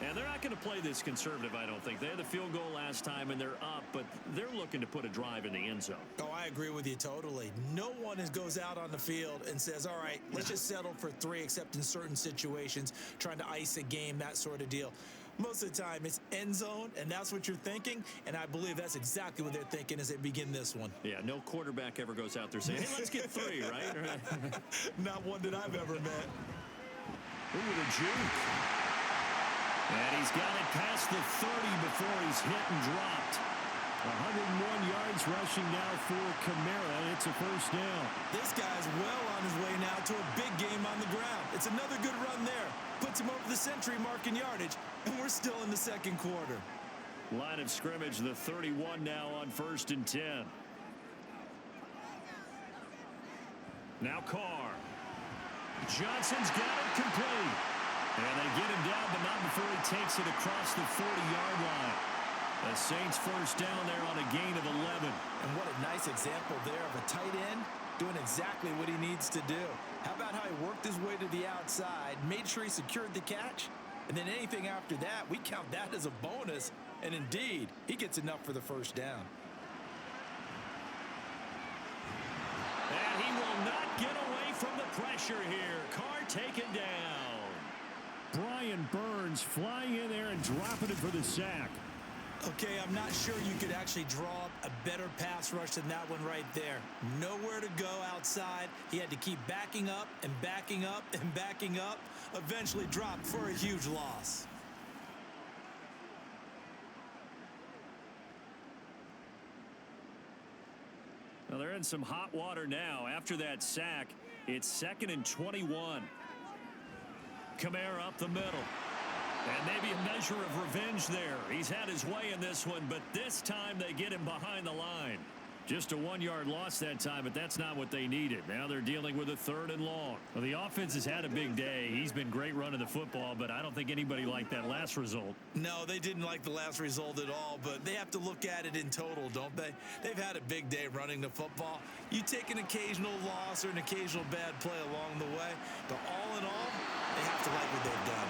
And they're not going to play this conservative, I don't think. They had the field goal last time, and they're up, but they're looking to put a drive in the end zone. Oh, I agree with you totally. No one goes out on the field and says, all right, let's just settle for 3, except in certain situations, trying to ice a game, that sort of deal. Most of the time, it's end zone, and that's what you're thinking, and I believe that's exactly what they're thinking as they begin this one. Yeah, no quarterback ever goes out there saying, hey, let's get 3, right? Not one that I've ever met. Ooh, the juke. And he's got it past the 30 before he's hit and dropped. 101 yards rushing now for Kamara. It's a 1st down. This guy's well on his way now to a big game on the ground. It's another good run there. Puts him over the century mark in yardage, and we're still in the 2nd quarter. Line of scrimmage, the 31 now on 1st and 10. Now Carr. Johnson's got it complete. And they get him down, but not before he takes it across the 40-yard line. The Saints 1st down there on a gain of 11. And what a nice example there of a tight end doing exactly what he needs to do. How about how he worked his way to the outside, made sure he secured the catch, and then anything after that, we count that as a bonus. And indeed, he gets enough for the 1st down. And he will not get away from the pressure here. Carr taken down. Brian Burns flying in there and dropping it for the sack. Okay, I'm not sure you could actually draw up a better pass rush than that one right there. Nowhere to go outside. He had to keep backing up and backing up and backing up. Eventually dropped for a huge loss. Well, they're in some hot water now. After that sack, it's 2nd and 21. Kamara up the middle. And maybe a measure of revenge there. He's had his way in this one, but this time they get him behind the line. Just a 1-yard loss that time, but that's not what they needed. Now they're dealing with a 3rd and long. Well, the offense has had a big day. He's been great running the football, but I don't think anybody liked that last result. No, they didn't like the last result at all, but they have to look at it in total, don't they? They've had a big day running the football. You take an occasional loss or an occasional bad play along the way, but all in all, they have to like what they've done.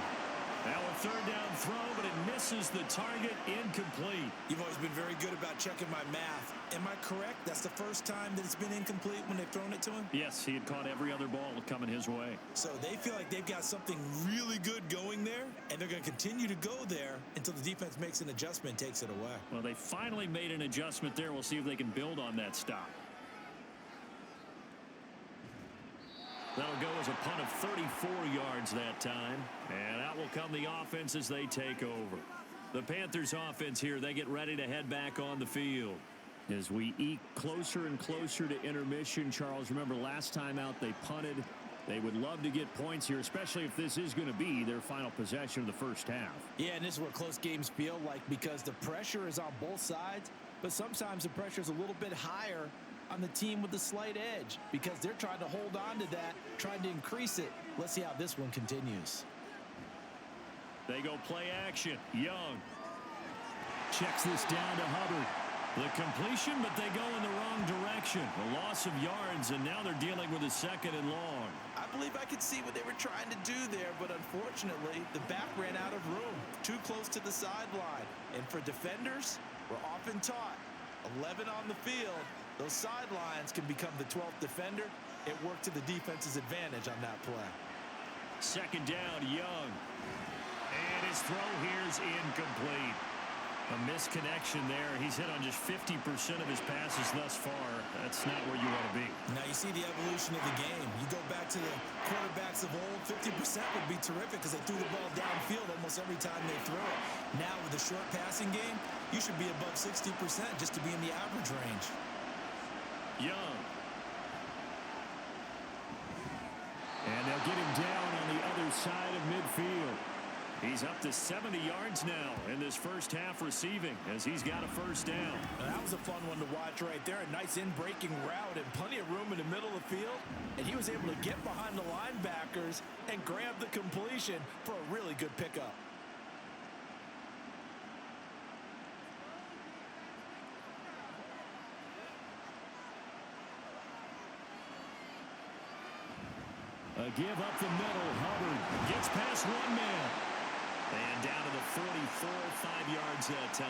Now a 3rd down throw, but it misses the target, incomplete. You've always been very good about checking my math. Am I correct? That's the first time that it's been incomplete when they've thrown it to him? Yes, he had caught every other ball coming his way. So they feel like they've got something really good going there, and they're going to continue to go there until the defense makes an adjustment and takes it away. Well, they finally made an adjustment there. We'll see if they can build on that stop. That'll go as a punt of 34 yards that time. And out will come the offense as they take over. The Panthers offense here, they get ready to head back on the field. As we eke closer and closer to intermission, Charles, remember last time out they punted. They would love to get points here, especially if this is going to be their final possession of the 1st half. Yeah, and this is what close games feel like because the pressure is on both sides, but sometimes the pressure is a little bit higher on the team with the slight edge because they're trying to hold on to that, trying to increase it. Let's see how this one continues. They go play action. Young checks this down to Hubbard. The completion, but they go in the wrong direction. A loss of yards, and now they're dealing with a 2nd and long. I believe I could see what they were trying to do there, but unfortunately, the back ran out of room. Too close to the sideline. And for defenders, we're often taught 11 on the field. Those sidelines can become the 12th defender. It worked to the defense's advantage on that play. 2nd down, Young. And his throw here's incomplete. A misconnection there. He's hit on just 50% of his passes thus far. That's not where you want to be. Now you see the evolution of the game. You go back to the quarterbacks of old, 50% would be terrific because they threw the ball downfield almost every time they throw it. Now with the short passing game, you should be above 60% just to be in the average range. Young. And they'll get him down on the other side of midfield. He's up to 70 yards now in this 1st half receiving as he's got a 1st down. Now, that was a fun one to watch right there. A nice in-breaking route and plenty of room in the middle of the field. And he was able to get behind the linebackers and grab the completion for a really good pickup. A give up the middle. Hubbard gets past one man. And down to the 44, 5 yards that time.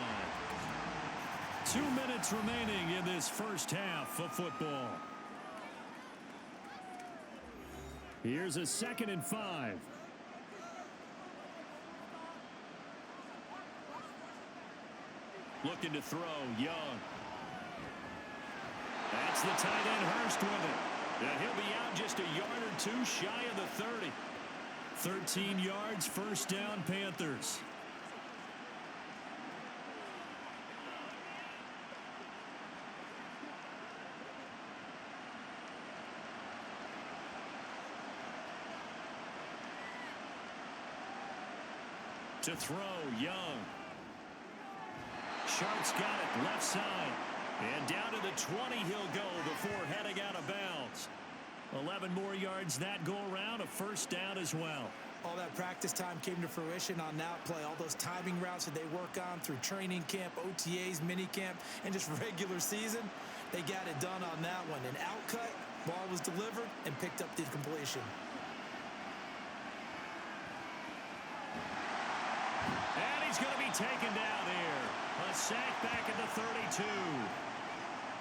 2 minutes remaining in this first half of football. Here's a 2nd and 5. Looking to throw, Young. That's the tight end, Hurst, with it. And he'll be out just a yard or two shy of the 30. 13 yards, first down, Panthers. To throw, Young. Sharp's got it, left side. And down to the 20 he'll go before heading out of bounds. 11 more yards that go around, a first down as well. All that practice time came to fruition on that play. All those timing routes that they work on through training camp, OTAs, minicamp, and just regular season, they got it done on that one. An outcut, ball was delivered, and picked up the completion. And he's going to be taken down here. A sack back at the 32.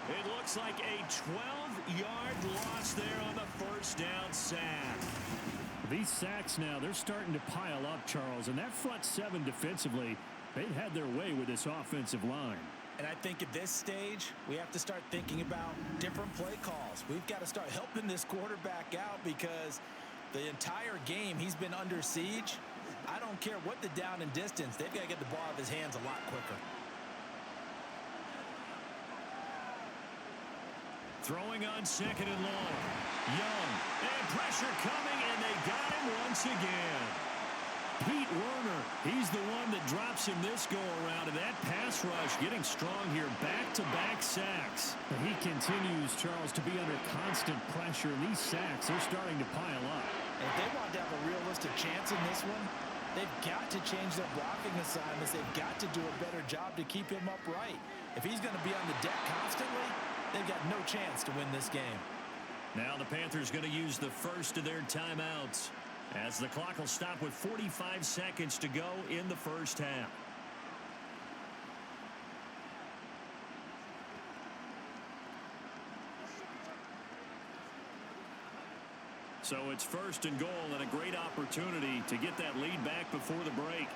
It looks like a 12-yard loss there on the first down sack. These sacks now, they're starting to pile up, Charles. And that front seven defensively, they've had their way with this offensive line. And I think at this stage, we have to start thinking about different play calls. We've got to start helping this quarterback out because the entire game he's been under siege. I don't care what the down and distance. They've got to get the ball out of his hands a lot quicker. Throwing on 2nd and long. Young. And pressure coming, and they got him once again. Pete Werner, he's the one that drops him this go-around, and that pass rush getting strong here. Back-to-back sacks. He continues, Charles, to be under constant pressure, and these sacks, they're starting to pile up. And if they want to have a realistic chance in this one, they've got to change their blocking assignments. They've got to do a better job to keep him upright. If he's going to be on the deck constantly, they've got no chance to win this game. Now the Panthers going to use the first of their timeouts as the clock will stop with 45 seconds to go in the first half. So it's 1st and goal and a great opportunity to get that lead back before the break.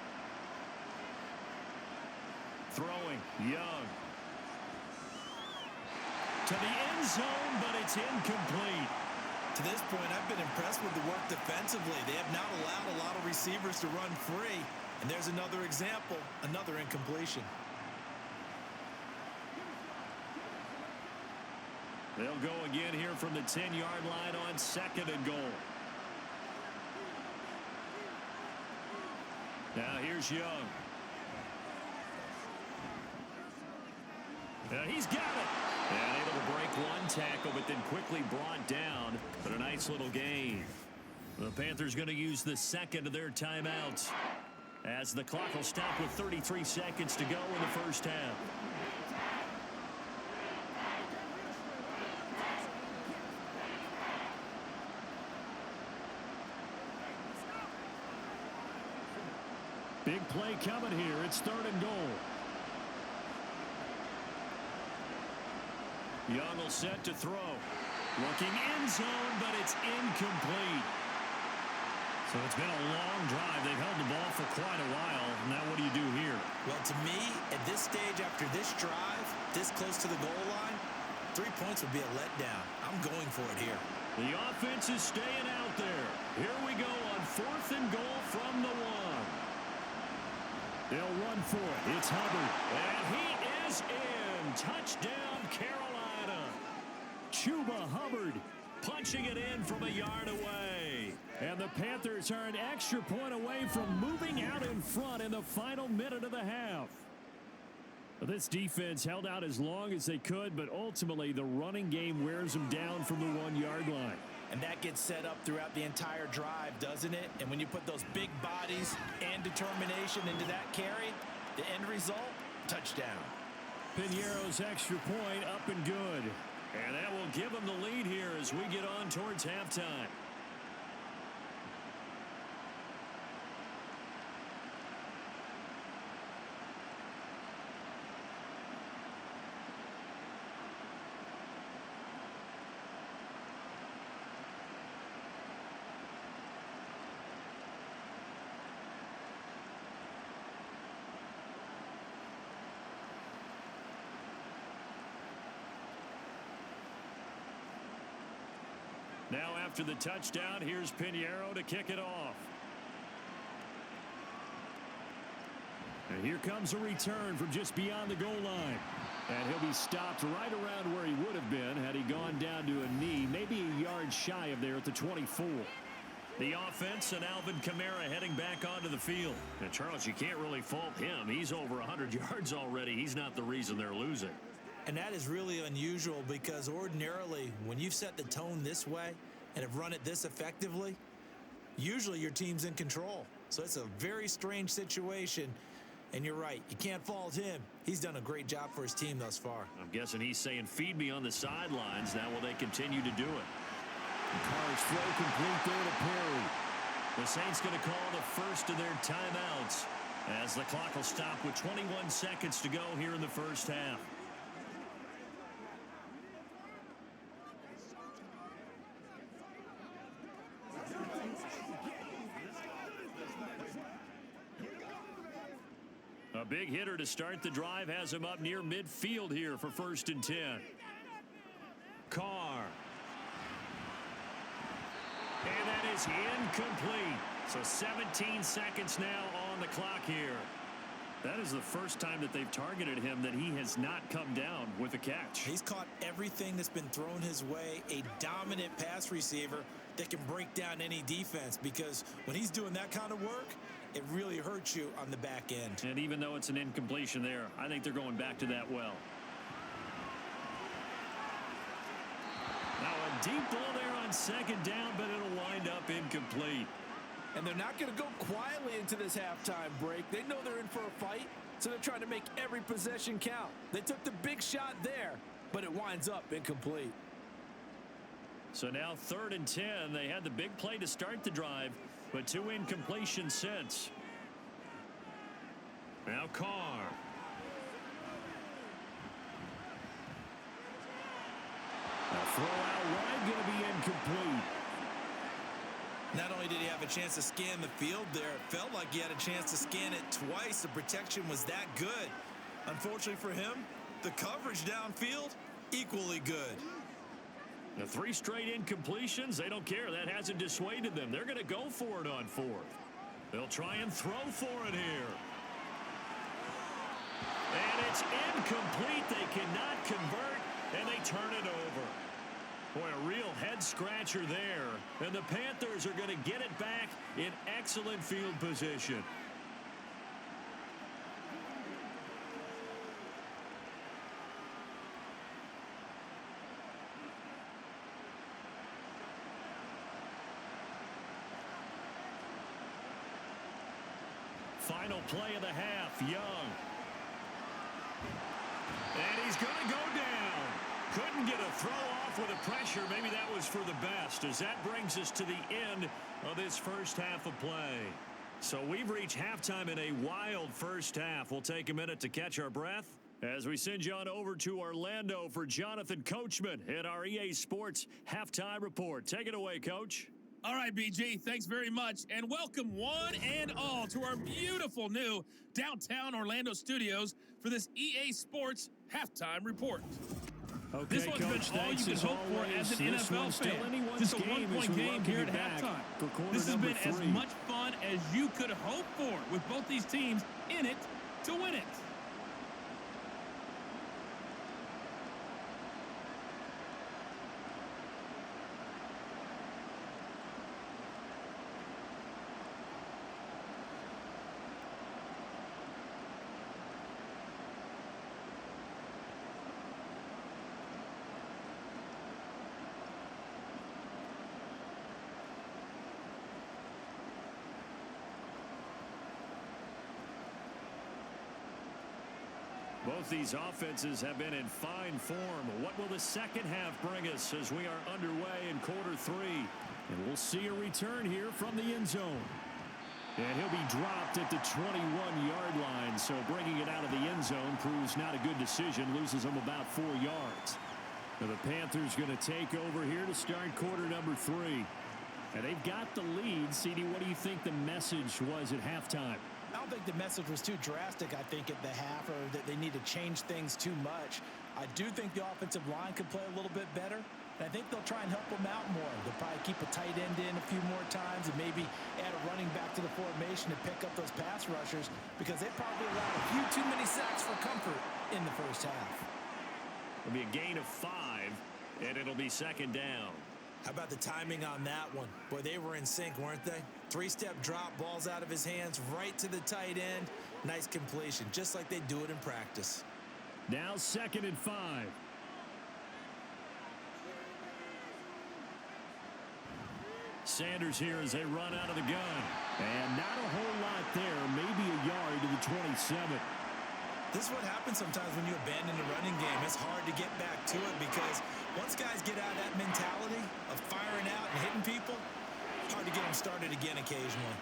Throwing, Young. To the end zone, but it's incomplete. To this point, I've been impressed with the work defensively. They have not allowed a lot of receivers to run free. And there's another example, another incompletion. They'll go again here from the 10-yard line on 2nd and goal. Now here's Young. He's got it. And able to break one tackle, but then quickly brought down. But a nice little gain. The Panthers going to use the second of their timeouts as the clock will stop with 33 seconds to go in the first half. Big play coming here. It's 3rd and goal. Young will set to throw. Looking end zone, but it's incomplete. So it's been a long drive. They've held the ball for quite a while. Now what do you do here? Well, to me, at this stage, after this drive, this close to the goal line, 3 points would be a letdown. I'm going for it here. The offense is staying out there. Here we go on 4th and goal from the 1. They'll run for it. It's Hubbard. And he is in. Touchdown, Carolina. Chuba Hubbard punching it in from a yard away. And the Panthers are an extra point away from moving out in front in the final minute of the half. This defense held out as long as they could, but ultimately the running game wears them down from the 1-yard line. And that gets set up throughout the entire drive, doesn't it? And when you put those big bodies and determination into that carry, the end result, touchdown. Piñeiro's extra point up and good. And that will give them the lead here as we get on towards halftime. Now after the touchdown, here's Pinheiro to kick it off. And here comes a return from just beyond the goal line. And he'll be stopped right around where he would have been had he gone down to a knee, maybe a yard shy of there at the 24. The offense and Alvin Kamara heading back onto the field. And Charles, you can't really fault him. He's over 100 yards already. He's not the reason they're losing. And that is really unusual because ordinarily when you've set the tone this way and have run it this effectively, usually your team's in control. So it's a very strange situation. And you're right, you can't fault him. He's done a great job for his team thus far. I'm guessing he's saying, feed me on the sidelines. Now will they continue to do it? The Cards throw complete there to Perry. The Saints going to call the first of their timeouts as the clock will stop with 21 seconds to go here in the first half. A big hitter to start the drive has him up near midfield here for 1st and 10. Carr. And that is incomplete. So 17 seconds now on the clock here. That is the first time that they've targeted him that he has not come down with a catch. He's caught everything that's been thrown his way. A dominant pass receiver that can break down any defense, because when he's doing that kind of work, it really hurts you on the back end. And even though it's an incompletion there, I think they're going back to that well. Now a deep ball there on 2nd down, but it'll wind up incomplete. And they're not going to go quietly into this halftime break. They know they're in for a fight, so they're trying to make every possession count. They took the big shot there, but it winds up incomplete. So now 3rd and 10. They had the big play to start the drive, but 2 incompletions since. Now Carr. A throw out wide going to be incomplete. Not only did he have a chance to scan the field there, it felt like he had a chance to scan it twice. The protection was that good. Unfortunately for him, the coverage downfield, equally good. The 3 straight incompletions, they don't care. That hasn't dissuaded them. They're going to go for it on 4th. They'll try and throw for it here. And it's incomplete. They cannot convert, and they turn it over. Boy, a real head-scratcher there. And the Panthers are going to get it back in excellent field position. Final play of the half, Young. And he's going to go down. Couldn't get a throw off with the pressure. Maybe that was for the best, as that brings us to the end of this first half of play. So we've reached halftime in a wild first half. We'll take a minute to catch our breath as we send you on over to Orlando for Jonathan Coachman at our EA Sports Halftime Report. Take it away, Coach. All right, BG, thanks very much, and welcome one and all to our beautiful new downtown Orlando studios for this EA Sports Halftime Report. Okay, this one's Coach, been all you can hope for as an NFL fan. Just a one-point game here at halftime. This has been as much fun as you could hope for, with both these teams in it to win it. Both these offenses have been in fine form. What will the second half bring us as we are underway in quarter 3? And we'll see a return here from the end zone. And he'll be dropped at the 21-yard line, so bringing it out of the end zone proves not a good decision, loses them about 4 yards. Now the Panthers going to take over here to start quarter number 3. And they've got the lead. CD, what do you think the message was at halftime? I don't think the message was too drastic, I think, at the half, or that they need to change things too much. I do think the offensive line could play a little bit better. And I think they'll try and help him out more. They'll probably keep a tight end in a few more times and maybe add a running back to the formation to pick up those pass rushers because they probably allowed a few too many sacks for comfort in the first half. It'll be a gain of 5, and it'll be second down. How about the timing on that one? Boy, they were in sync, weren't they? 3-step drop, balls out of his hands, right to the tight end. Nice completion, just like they do it in practice. Now 2nd and 5. Sanders here as they run out of the gun. And not a whole lot there, maybe a yard to the 27. This is what happens sometimes when you abandon the running game. It's hard to get back to it because once guys get out of that mentality of firing out and hitting people, it's hard to get them started again occasionally.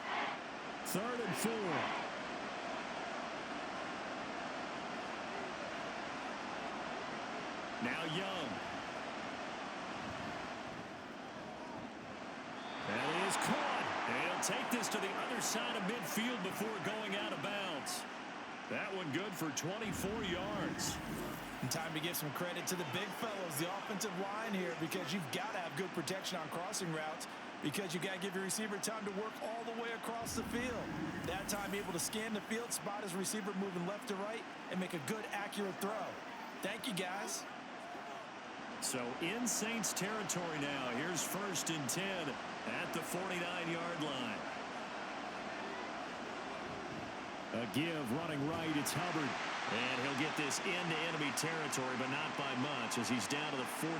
3rd and 4. Now Young. That is caught. And he'll take this to the other side of midfield before going out of bounds. That one good for 24 yards. And time to give some credit to the big fellows, the offensive line here, because you've got to have good protection on crossing routes because you've got to give your receiver time to work all the way across the field. That time able to scan the field, spot his receiver moving left to right, and make a good, accurate throw. Thank you, guys. So in Saints territory now. Here's 1st and 10 at the 49-yard line. A give running right. It's Hubbard. And he'll get this into enemy territory, but not by much as he's down to the 48.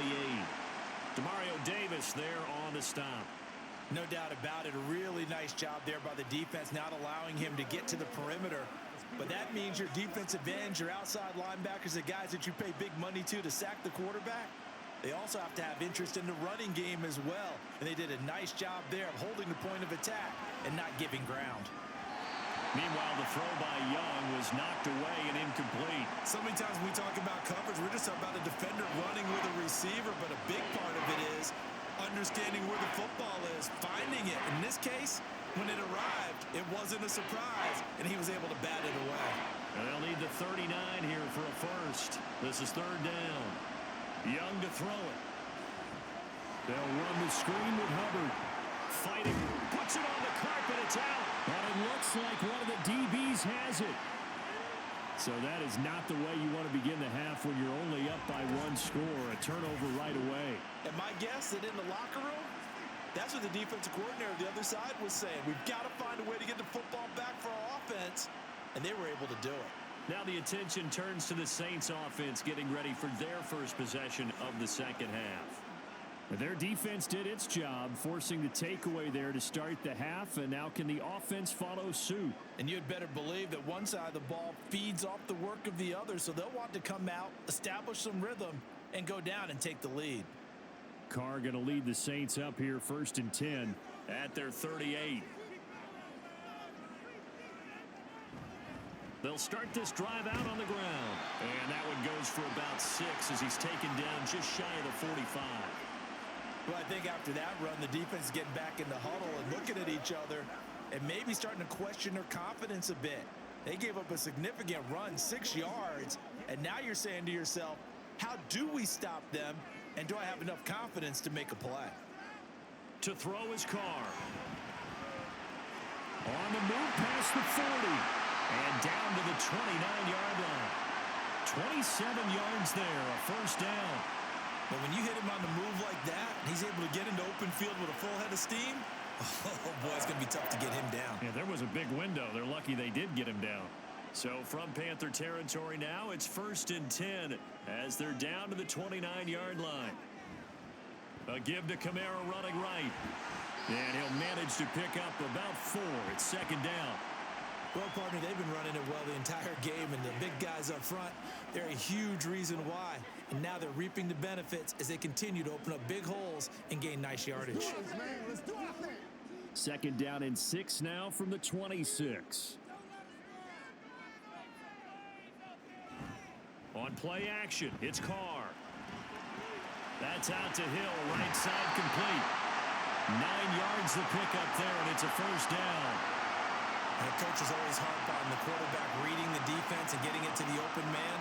Demario Davis there on the stop. No doubt about it. A really nice job there by the defense, not allowing him to get to the perimeter. But that means your defensive ends, your outside linebackers, the guys that you pay big money to sack the quarterback, they also have to have interest in the running game as well. And they did a nice job there of holding the point of attack and not giving ground. Meanwhile, the throw by Young was knocked away and incomplete. So many times when we talk about coverage, we're just talking about a defender running with a receiver, but a big part of it is understanding where the football is, finding it. In this case, when it arrived, it wasn't a surprise, and he was able to bat it away. And they'll need the 39 here for a first. This is 3rd down. Young to throw it. They'll run the screen with Hubbard. Fighting. Puts it on the carpet. It's out. And it looks like one of the DBs has it. So that is not the way you want to begin the half when you're only up by 1 score. A turnover right away. And my guess that in the locker room, that's what the defensive coordinator on the other side was saying. We've got to find a way to get the football back for our offense. And they were able to do it. Now the attention turns to the Saints offense getting ready for their first possession of the second half. Their defense did its job, forcing the takeaway there to start the half, and now can the offense follow suit? And you'd better believe that one side of the ball feeds off the work of the other, so they'll want to come out, establish some rhythm, and go down and take the lead. Carr going to lead the Saints up here 1st and 10 at their 38. They'll start this drive out on the ground. And that one goes for about 6 as he's taken down just shy of the 45. Well, I think after that run, the defense is getting back in the huddle and looking at each other and maybe starting to question their confidence a bit. They gave up a significant run, 6 yards, and now you're saying to yourself, how do we stop them, and do I have enough confidence to make a play? To throw his Carr. On the move past the 40. And down to the 29-yard line. 27 yards there, a first down. But when you hit him on the move like that, he's able to get into open field with a full head of steam, oh boy, it's going to be tough to get him down. Yeah, there was a big window. They're lucky they did get him down. So from Panther territory now, it's 1st and 10 as they're down to the 29-yard line. A give to Kamara running right. And he'll manage to pick up about 4. It's 2nd down. Well, partner, they've been running it well the entire game, and the big guys up front, they're a huge reason why. And now they're reaping the benefits as they continue to open up big holes and gain nice yardage. 2nd down and 6 now from the 26. On play action, it's Carr. That's out to Hill, right side complete. 9 yards the pickup there, and it's a first down. And the coach is always harp on the quarterback reading the defense and getting it to the open man.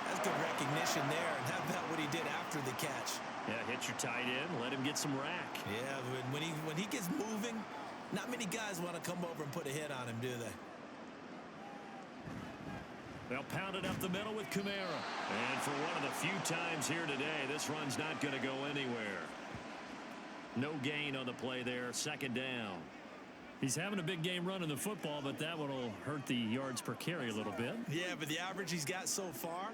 That's good recognition there. And how about what he did after the catch? Yeah, hit your tight end, let him get some rack. Yeah, when he gets moving, not many guys want to come over and put a hit on him, do they? They'll pound it up the middle with Kamara. And for one of the few times here today, this run's not going to go anywhere. No gain on the play there, second down. He's having a big game running the football, but that one will hurt the yards per carry a little bit. Yeah, but the average he's got so far,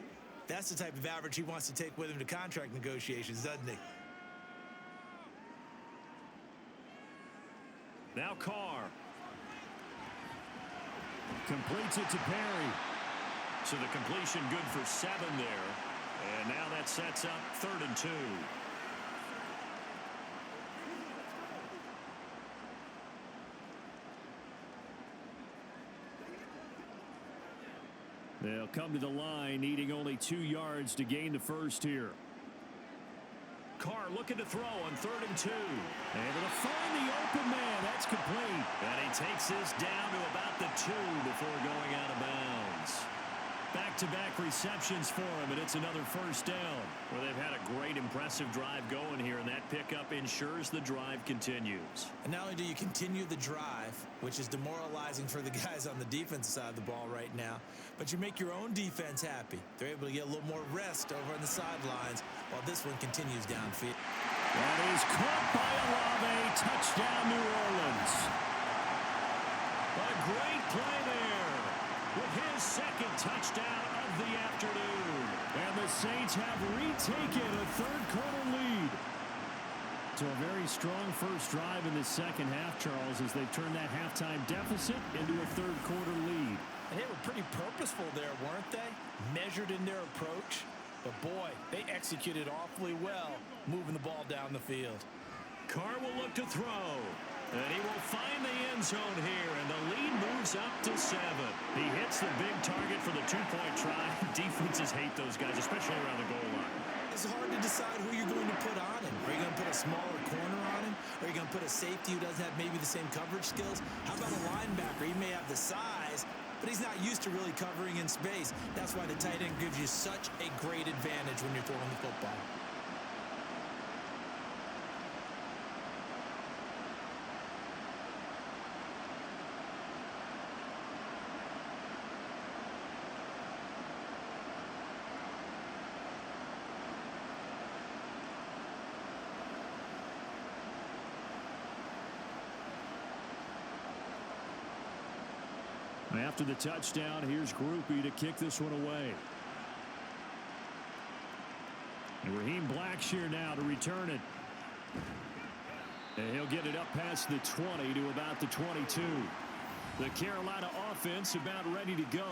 that's the type of average he wants to take with him to contract negotiations, doesn't he? Now Carr. Completes it to Perry. So the completion good for 7 there. And now that sets up 3rd and 2. They'll come to the line, needing only 2 yards to gain the first here. Carr looking to throw on 3rd and 2. Able to find the open man. That's complete. And he takes this down to about the 2 before going out of bounds. Back-to-back receptions for him, and it's another first down. Well, they've had a great, impressive drive going here, and that pickup ensures the drive continues. And not only do you continue the drive, which is demoralizing for the guys on the defensive side of the ball right now, but you make your own defense happy. They're able to get a little more rest over on the sidelines while this one continues downfield. That is caught by Olave. Touchdown, New Orleans. A great play there with his second touchdown of the afternoon. And the Saints have retaken a third-quarter lead. So a very strong first drive in the second half, Charles, as they've turned that halftime deficit into a third-quarter lead. And they were pretty purposeful there, weren't they? Measured in their approach. But, boy, they executed awfully well moving the ball down the field. Carr will look to throw. And he will find the end zone here, and the lead moves up to 7. He hits the big target for the 2-point try. Defenses hate those guys, especially around the goal line. It's hard to decide who you're going to put on him. Are you going to put a smaller corner on him? Are you going to put a safety who doesn't have maybe the same coverage skills? How about a linebacker? He may have the size, but he's not used to really covering in space. That's why the tight end gives you such a great advantage when you're throwing the football. After the touchdown, here's Groupie to kick this one away. And Raheem Blackshear now to return it. And he'll get it up past the 20 to about the 22. The Carolina offense about ready to go.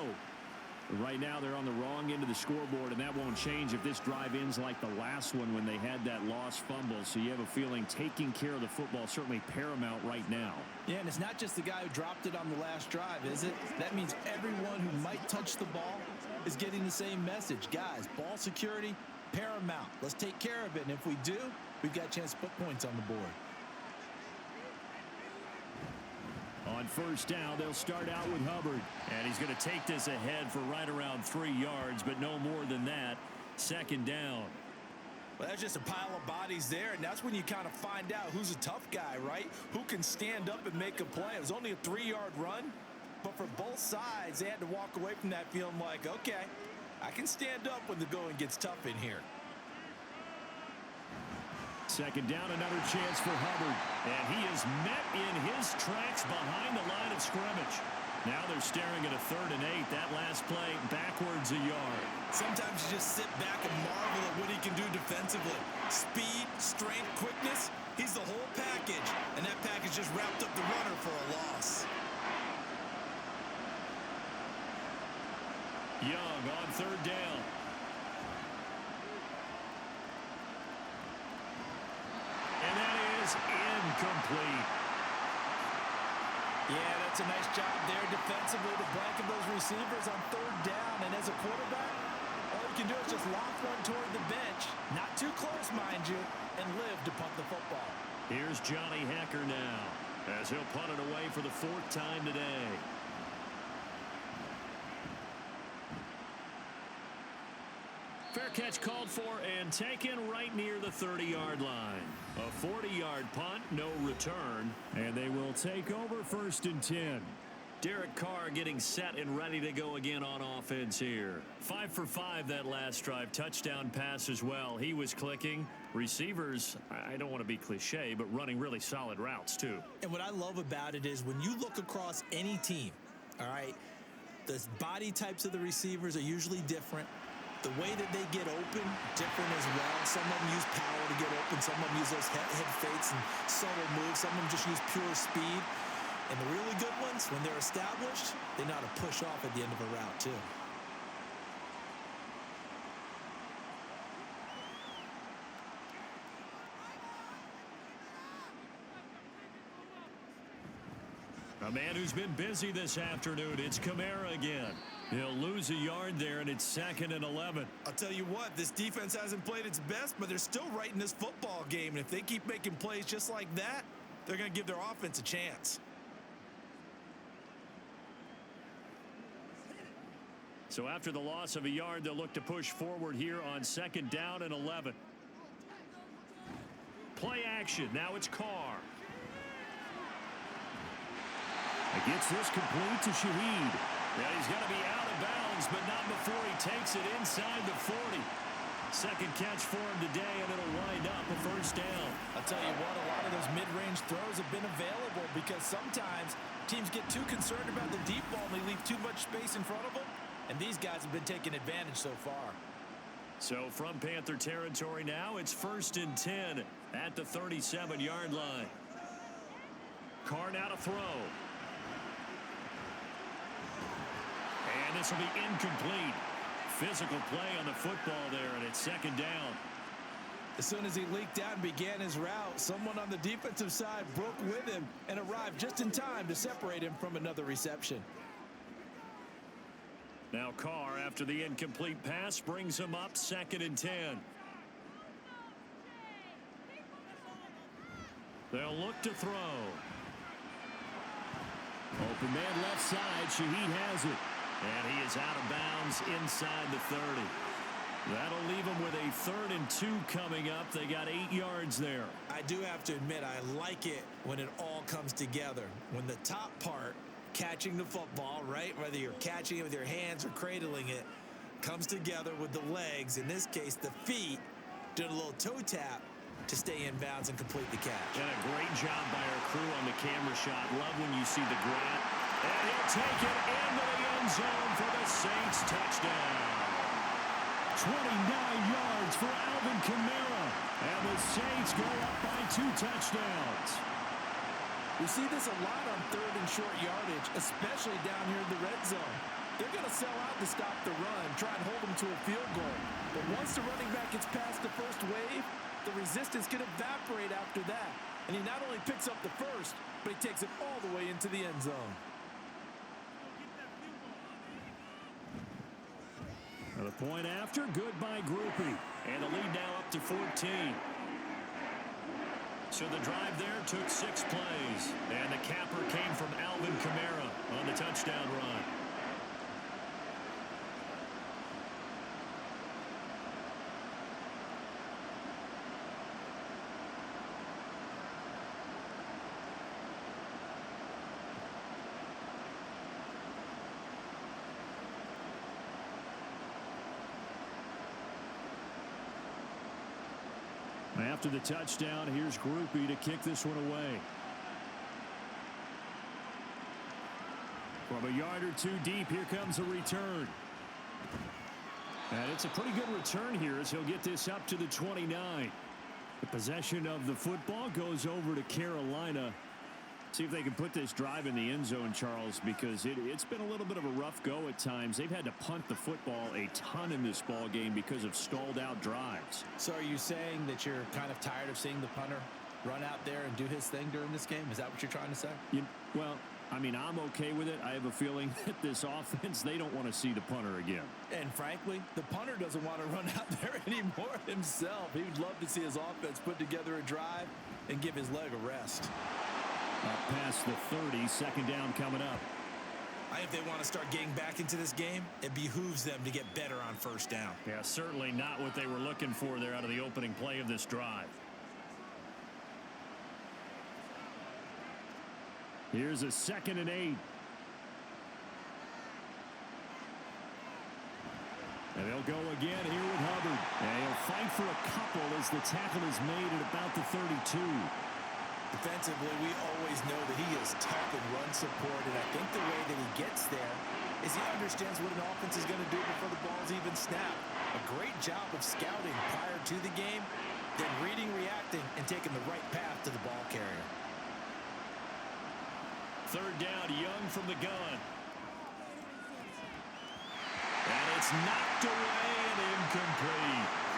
Right now they're on the wrong end of the scoreboard, and that won't change if this drive ends like the last one when they had that lost fumble. So you have a feeling taking care of the football is certainly paramount right now. Yeah, and it's not just the guy who dropped it on the last drive, is it? That means everyone who might touch the ball is getting the same message. Guys, ball security, paramount. Let's take care of it, and if we do, we've got a chance to put points on the board. On first down, they'll start out with Hubbard. And he's going to take this ahead for right around 3 yards, but no more than that. Second down. Well, that's just a pile of bodies there, and that's when you kind of find out who's a tough guy, right? Who can stand up and make a play. It was only a 3-yard run, but for both sides, they had to walk away from that feeling like, okay, I can stand up when the going gets tough in here. Second down, another chance for Hubbard. And he is met in his tracks behind the line of scrimmage. Now they're staring at a 3rd and 8. That last play backwards a yard. Sometimes you just sit back and marvel at what he can do defensively. Speed, strength, quickness. He's the whole package. And that package just wrapped up the runner for a loss. Young on 3rd down. And that is incomplete. Yeah, that's a nice job there defensively to blanket those receivers on 3rd down. And as a quarterback, all you can do is just lock one toward the bench. Not too close, mind you, and live to punt the football. Here's Johnny Hecker now, as he'll punt it away for the 4th time today. catch called for and taken right near the 30-yard line. A 40-yard punt, no return, and they will take over 1st and 10. Derek Carr getting set and ready to go again on offense here. 5 for 5 that last drive. Touchdown pass as well. He was clicking. Receivers, I don't want to be cliche, but running really solid routes too. And what I love about it is when you look across any team, all right, the body types of the receivers are usually different. The way that they get open, different as well. Some of them use power to get open. Some of them use those head fakes and subtle moves. Some of them just use pure speed. And the really good ones, when they're established, they know how to push off at the end of a route, too. A man who's been busy this afternoon, it's Kamara again. He'll lose a yard there, and it's 2nd and 11. I'll tell you what, this defense hasn't played its best, but they're still right in this football game. And if they keep making plays just like that, they're going to give their offense a chance. So after the loss of a yard, they'll look to push forward here on 2nd down and 11. Play action. Now it's Carr. He gets this complete to Shaheed. Yeah, he's going to be out of bounds, but not before he takes it inside the 40. Second catch for him today, and it'll wind up a 1st down. I'll tell you what, a lot of those mid-range throws have been available because sometimes teams get too concerned about the deep ball and they leave too much space in front of them. And these guys have been taking advantage so far. So from Panther territory now, it's 1st and 10 at the 37-yard line. Carr now to throw. And this will be incomplete. Physical play on the football there, and it's 2nd down. As soon as he leaked out and began his route, someone on the defensive side broke with him and arrived just in time to separate him from another reception. Now Carr, after the incomplete pass, brings him up 2nd and 10. They'll look to throw. Open man left side. Shaheed has it. And he is out of bounds inside the 30. That'll leave him with a 3rd and 2 coming up. They got 8 yards there. I do have to admit, I like it when it all comes together. When the top part, catching the football, right, whether you're catching it with your hands or cradling it, comes together with the legs, in this case the feet, doing a little toe tap to stay in bounds and complete the catch. And a great job by our crew on the camera shot. Love when you see the grab. And he'll take it into the end zone for the Saints touchdown. 29 yards for Alvin Kamara. And the Saints go up by 2 touchdowns. We see this a lot on 3rd and short yardage, especially down here in the red zone. They're going to sell out to stop the run, try and hold them to a field goal. But once the running back gets past the first wave, the resistance can evaporate after that. And he not only picks up the first, but he takes it all the way into the end zone. The point after, good by Groupie. And the lead now up to 14. So the drive there took 6 plays. And the capper came from Alvin Kamara on the touchdown run. After the touchdown, here's Groupie to kick this one away. From a yard or 2 deep, here comes a return. And it's a pretty good return here as he'll get this up to the 29. The possession of the football goes over to Carolina. See if they can put this drive in the end zone, Charles, because it's been a little bit of a rough go at times. They've had to punt the football a ton in this ball game because of stalled out drives. So are you saying that you're kind of tired of seeing the punter run out there and do his thing during this game? Is that what you're trying to say? Well, I mean, I'm okay with it. I have a feeling that this offense, they don't want to see the punter again. And frankly, the punter doesn't want to run out there anymore himself. He would love to see his offense put together a drive and give his leg a rest. Past the 30, 2nd down coming up. If they want to start getting back into this game, it behooves them to get better on first down. Yeah, certainly not what they were looking for there out of the opening play of this drive. Here's a 2nd and 8. And they'll go again here with Hubbard. And he'll fight for a couple as the tackle is made at about the 32. Defensively, we always know that he is tough in run support, and I think the way that he gets there is he understands what an offense is going to do before the ball's even snapped. A great job of scouting prior to the game, then reading, reacting, and taking the right path to the ball carrier. 3rd down, Young from the gun. And it's knocked away and incomplete.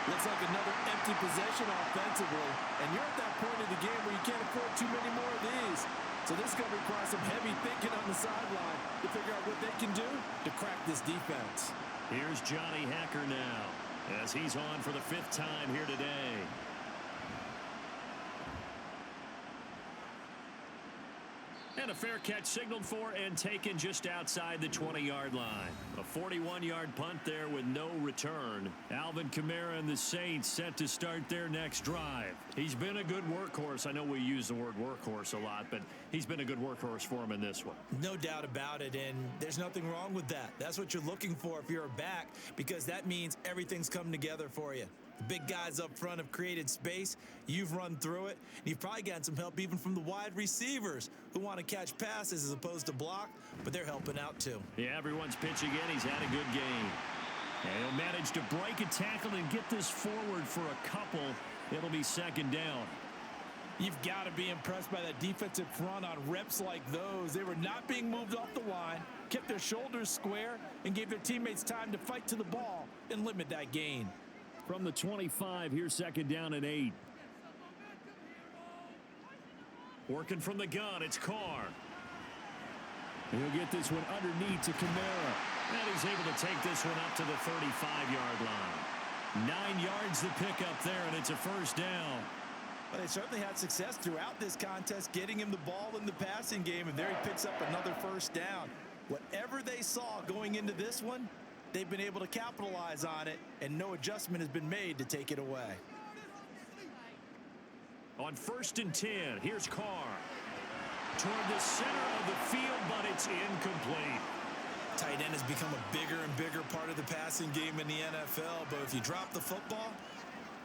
Looks like another empty possession offensively, and you're at that point of the game where you can't afford too many more of these. So this is going to require some heavy thinking on the sideline to figure out what they can do to crack this defense. Here's Johnny Hacker now as he's on for the 5th time here today. And a fair catch signaled for and taken just outside the 20-yard line. A 41-yard punt there with no return. Alvin Kamara and the Saints set to start their next drive. He's been a good workhorse. I know we use the word workhorse a lot, but he's been a good workhorse for him in this one. No doubt about it, and there's nothing wrong with that. That's what you're looking for if you're a back, because that means everything's come together for you. The big guys up front have created space. You've run through it. And you've probably gotten some help even from the wide receivers who want to catch passes as opposed to block, but they're helping out too. Yeah, everyone's pitching in. He's had a good game. And he'll manage to break a tackle and get this forward for a couple. It'll be 2nd down. You've got to be impressed by that defensive front on reps like those. They were not being moved off the line, kept their shoulders square, and gave their teammates time to fight to the ball and limit that gain. From the 25, here's 2nd down and 8. Working from the gun, it's Carr. He'll get this one underneath to Kamara. And he's able to take this one up to the 35-yard line. 9 yards to pick up there, and it's a 1st down. Well, they certainly had success throughout this contest, getting him the ball in the passing game, and there he picks up another 1st down. Whatever they saw going into this one, they've been able to capitalize on it, and no adjustment has been made to take it away. On 1st and 10, here's Carr. Toward the center of the field, but it's incomplete. Tight end has become a bigger and bigger part of the passing game in the NFL, but if you drop the football,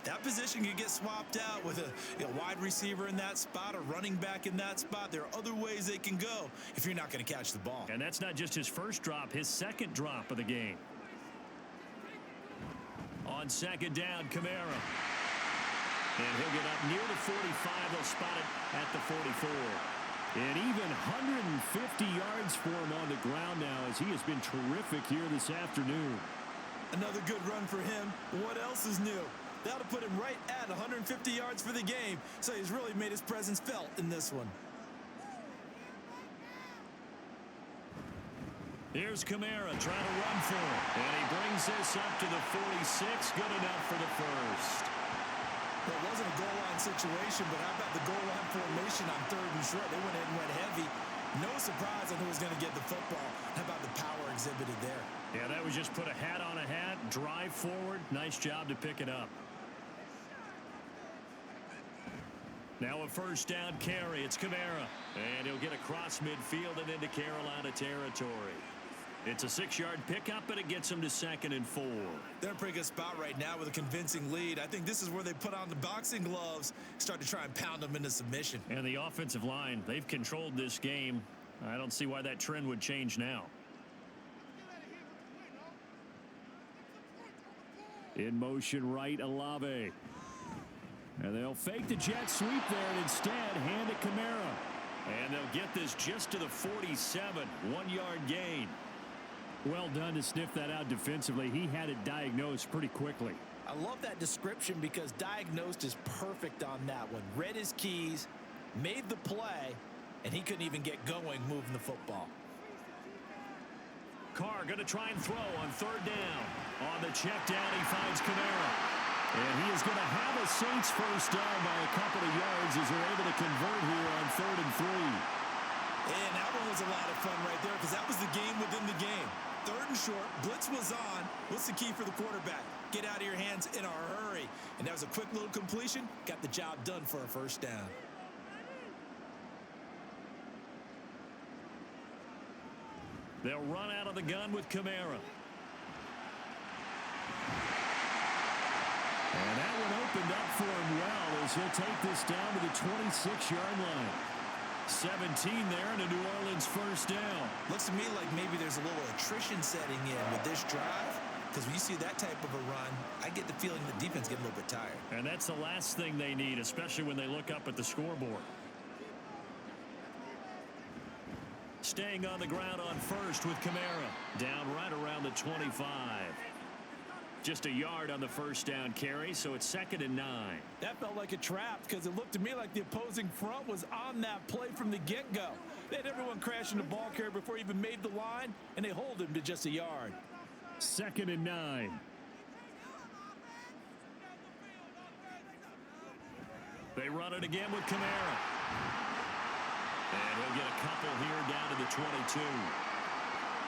that position can get swapped out with a wide receiver in that spot, a running back in that spot. There are other ways they can go if you're not going to catch the ball. And that's not just his first drop, his 2nd drop of the game. On 2nd down, Kamara. And he'll get up near the 45. They'll spot it at the 44. And even 150 yards for him on the ground now as he has been terrific here this afternoon. Another good run for him. What else is new? That'll put him right at 150 yards for the game, so he's really made his presence felt in this one. Here's Kamara trying to run for it. And he brings this up to the 46. Good enough for the 1st. Well, it wasn't a goal line situation, but how about the goal line formation on 3rd and short? They went ahead and went heavy. No surprise on who was going to get the football. How about the power exhibited there? Yeah, that was just put a hat on a hat, drive forward. Nice job to pick it up. Now a 1st down carry. It's Kamara. And he'll get across midfield and into Carolina territory. It's a 6-yard pickup, and it gets him to 2nd and 4. They're in a pretty good spot right now with a convincing lead. I think this is where they put on the boxing gloves, start to try and pound them into submission. And the offensive line, they've controlled this game. I don't see why that trend would change now. In motion right, Olave. And they'll fake the jet sweep there and instead hand it Kamara. And they'll get this just to the 47. 1-yard gain. Well done to sniff that out defensively. He had it diagnosed pretty quickly. I love that description because diagnosed is perfect on that one. Read his keys, made the play, and he couldn't even get going moving the football. Carr going to try and throw on 3rd down. On the check down, he finds Kamara. And he is going to have a Saints 1st down by a couple of yards as they're able to convert here on 3rd and 3. And that one was a lot of fun right there because that was the game within the game. 3rd and short, blitz was on. What's the key for the quarterback? Get out of your hands in a hurry. And that was a quick little completion. Got the job done for a first down. They'll run out of the gun with Kamara. And that one opened up for him well as he'll take this down to the 26-yard line. 17 there and a New Orleans first down. Looks to me like maybe there's a little attrition setting in with this drive. Because when you see that type of a run, I get the feeling the defense getting a little bit tired. And that's the last thing they need, especially when they look up at the scoreboard. Staying on the ground on first with Kamara. Down right around the 25. Just a yard on the first down carry, so it's 2nd and 9. That felt like a trap because it looked to me like the opposing front was on that play from the get-go. They had everyone crashing the ball carrier before he even made the line, and they hold him to just a yard. 2nd and 9. They run it again with Kamara. And he'll get a couple here down to the 22.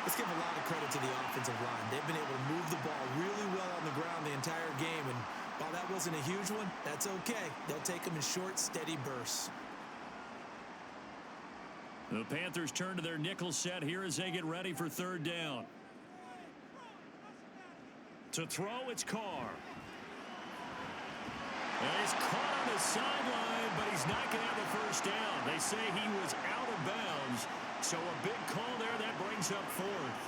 Let's give a lot of credit to the offensive line. They've been able to move the ball really well on the ground the entire game. And while that wasn't a huge one, that's okay. They'll take them in short, steady bursts. The Panthers turn to their nickel set here as they get ready for 3rd down. To throw, it's Carr. And he's caught on the sideline, but he's not going to have a first down. They say he was out of bounds. So a big call there that brings up 4th.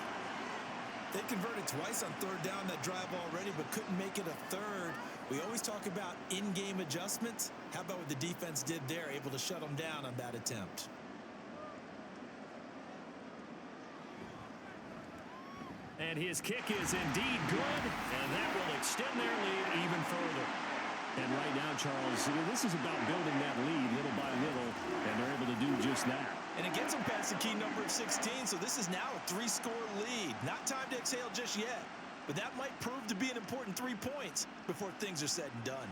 They converted twice on 3rd down that drive already, but couldn't make it a 3rd. We always talk about in-game adjustments. How about what the defense did there, able to shut them down on that attempt? And his kick is indeed good, and that will extend their lead even further. And right now, Charles, this is about building that lead little by little, and they're able to do just that. And it gets them past the key number of 16, so this is now a 3-score lead. Not time to exhale just yet, but that might prove to be an important 3 points before things are said and done.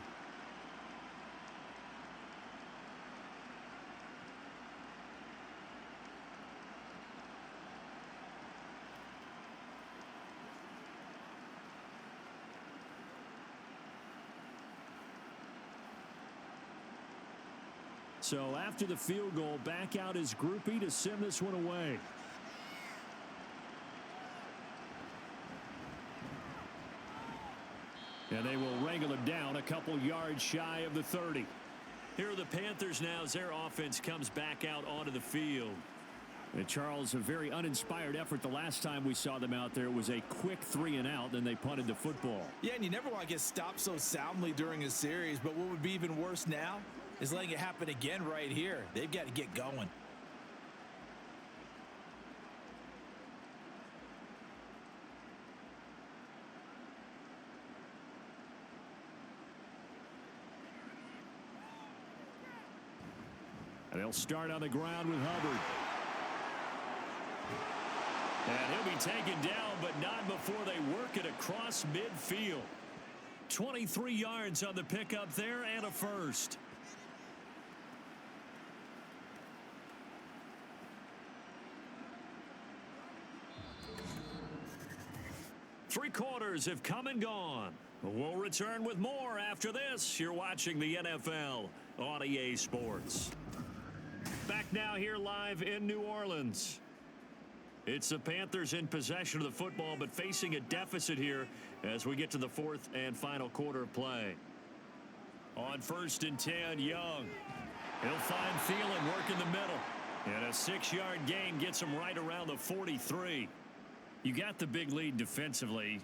So after the field goal, back out his groupie to send this one away. And they will wrangle him down a couple yards shy of the 30. Here are the Panthers now as their offense comes back out onto the field. And Charles, a very uninspired effort the last time we saw them out there. It was a quick 3-and-out, then they punted the football. Yeah, and you never want to get stopped so soundly during a series, but what would be even worse now is letting it happen again right here. They've got to get going. And they'll start on the ground with Hubbard. And he'll be taken down, but not before they work it across midfield. 23 yards on the pickup there and a first. Three quarters have come and gone. We'll return with more after this. You're watching the NFL on EA Sports. Back now here live in New Orleans. It's the Panthers in possession of the football, but facing a deficit here as we get to the 4th and final quarter of play. On 1st and 10, Young. He'll find Thielen work in the middle. And a 6-yard gain gets him right around the 43. You got the big lead defensively,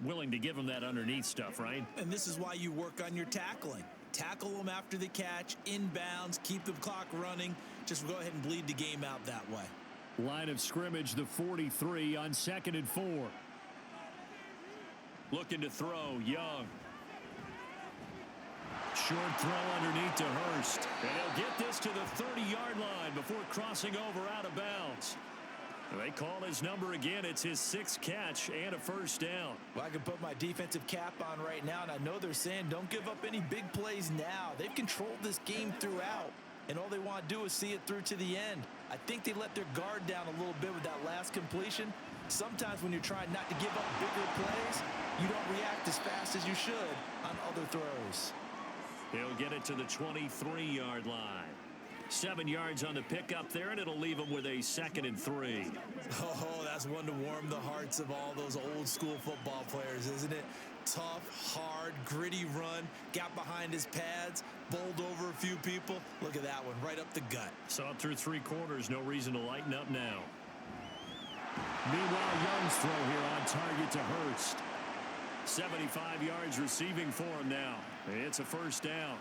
willing to give them that underneath stuff, right? And this is why you work on your tackling. Tackle them after the catch, inbounds, keep the clock running. Just go ahead and bleed the game out that way. Line of scrimmage, the 43 on 2nd and 4. Looking to throw, Young. Short throw underneath to Hurst. And he'll get this to the 30-yard line before crossing over out of bounds. They call his number again. It's his 6th catch and a first down. Well, I can put my defensive cap on right now, and I know they're saying don't give up any big plays now. They've controlled this game throughout. and all they want to do is see it through to the end. I think they let their guard down a little bit with that last completion. Sometimes when you're trying not to give up bigger plays, you don't react as fast as you should on other throws. He'll get it to the 23-yard line. 7 yards on the pickup there, and it'll leave him with a 2nd and 3. Oh, that's one to warm the hearts of all those old-school football players, isn't it? Tough, hard, gritty run, got behind his pads, bowled over a few people. Look at that one, right up the gut. Saw it through 3 quarters, no reason to lighten up now. Meanwhile, Young's throw here on target to Hurst. 75 yards receiving for him now. It's a first down.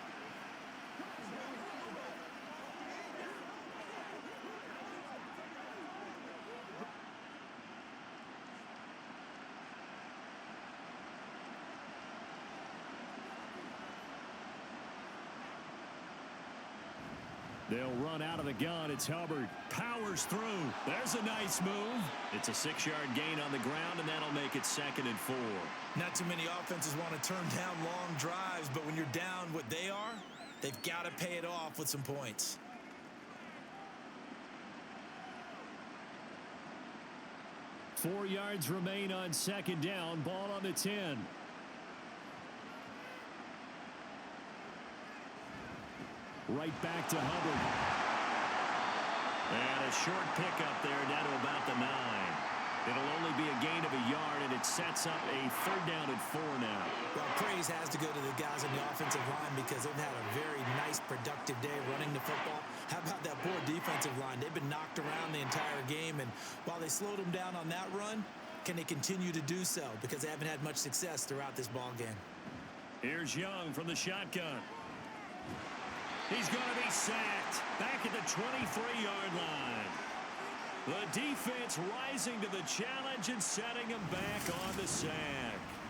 They'll run out of the gun. It's Hubbard. Powers through. There's a nice move. It's a 6-yard gain on the ground, and that'll make it 2nd and 4. Not too many offenses want to turn down long drives, but when you're down what they are, they've got to pay it off with some points. Four yards remain on 2nd down. Ball on the 10. Right back to Hubbard. And a short pickup there down to about the 9. It'll only be a gain of a yard, and it sets up a 3rd down and 4 now. Well, praise has to go to the guys on the offensive line because they've had a very nice, productive day running the football. How about that poor defensive line? They've been knocked around the entire game, and while they slowed them down on that run, can they continue to do so? Because they haven't had much success throughout this ball game. Here's Young from the shotgun. He's going to be sacked back at the 23-yard line. The defense rising to the challenge and setting him back on the sack.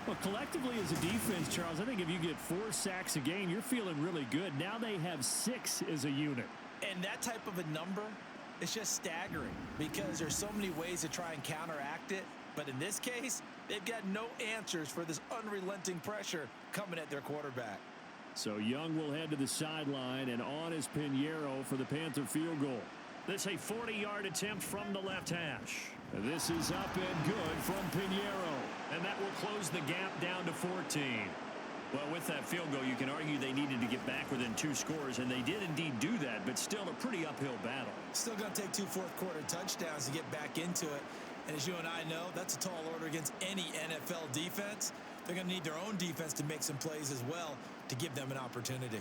Well, collectively as a defense, Charles, I think if you get 4 sacks a game, you're feeling really good. Now they have 6 as a unit. And that type of a number is just staggering because there's so many ways to try and counteract it. But in this case, they've got no answers for this unrelenting pressure coming at their quarterback. So Young will head to the sideline, and on is Pinheiro for the Panther field goal. This a 40-yard attempt from the left hash. This is up and good from Pinheiro, and that will close the gap down to 14. Well, with that field goal, you can argue they needed to get back within 2 scores, and they did indeed do that, but still a pretty uphill battle. Still going to take 2 fourth-quarter touchdowns to get back into it. And as you and I know, that's a tall order against any NFL defense. They're going to need their own defense to make some plays as well to give them an opportunity.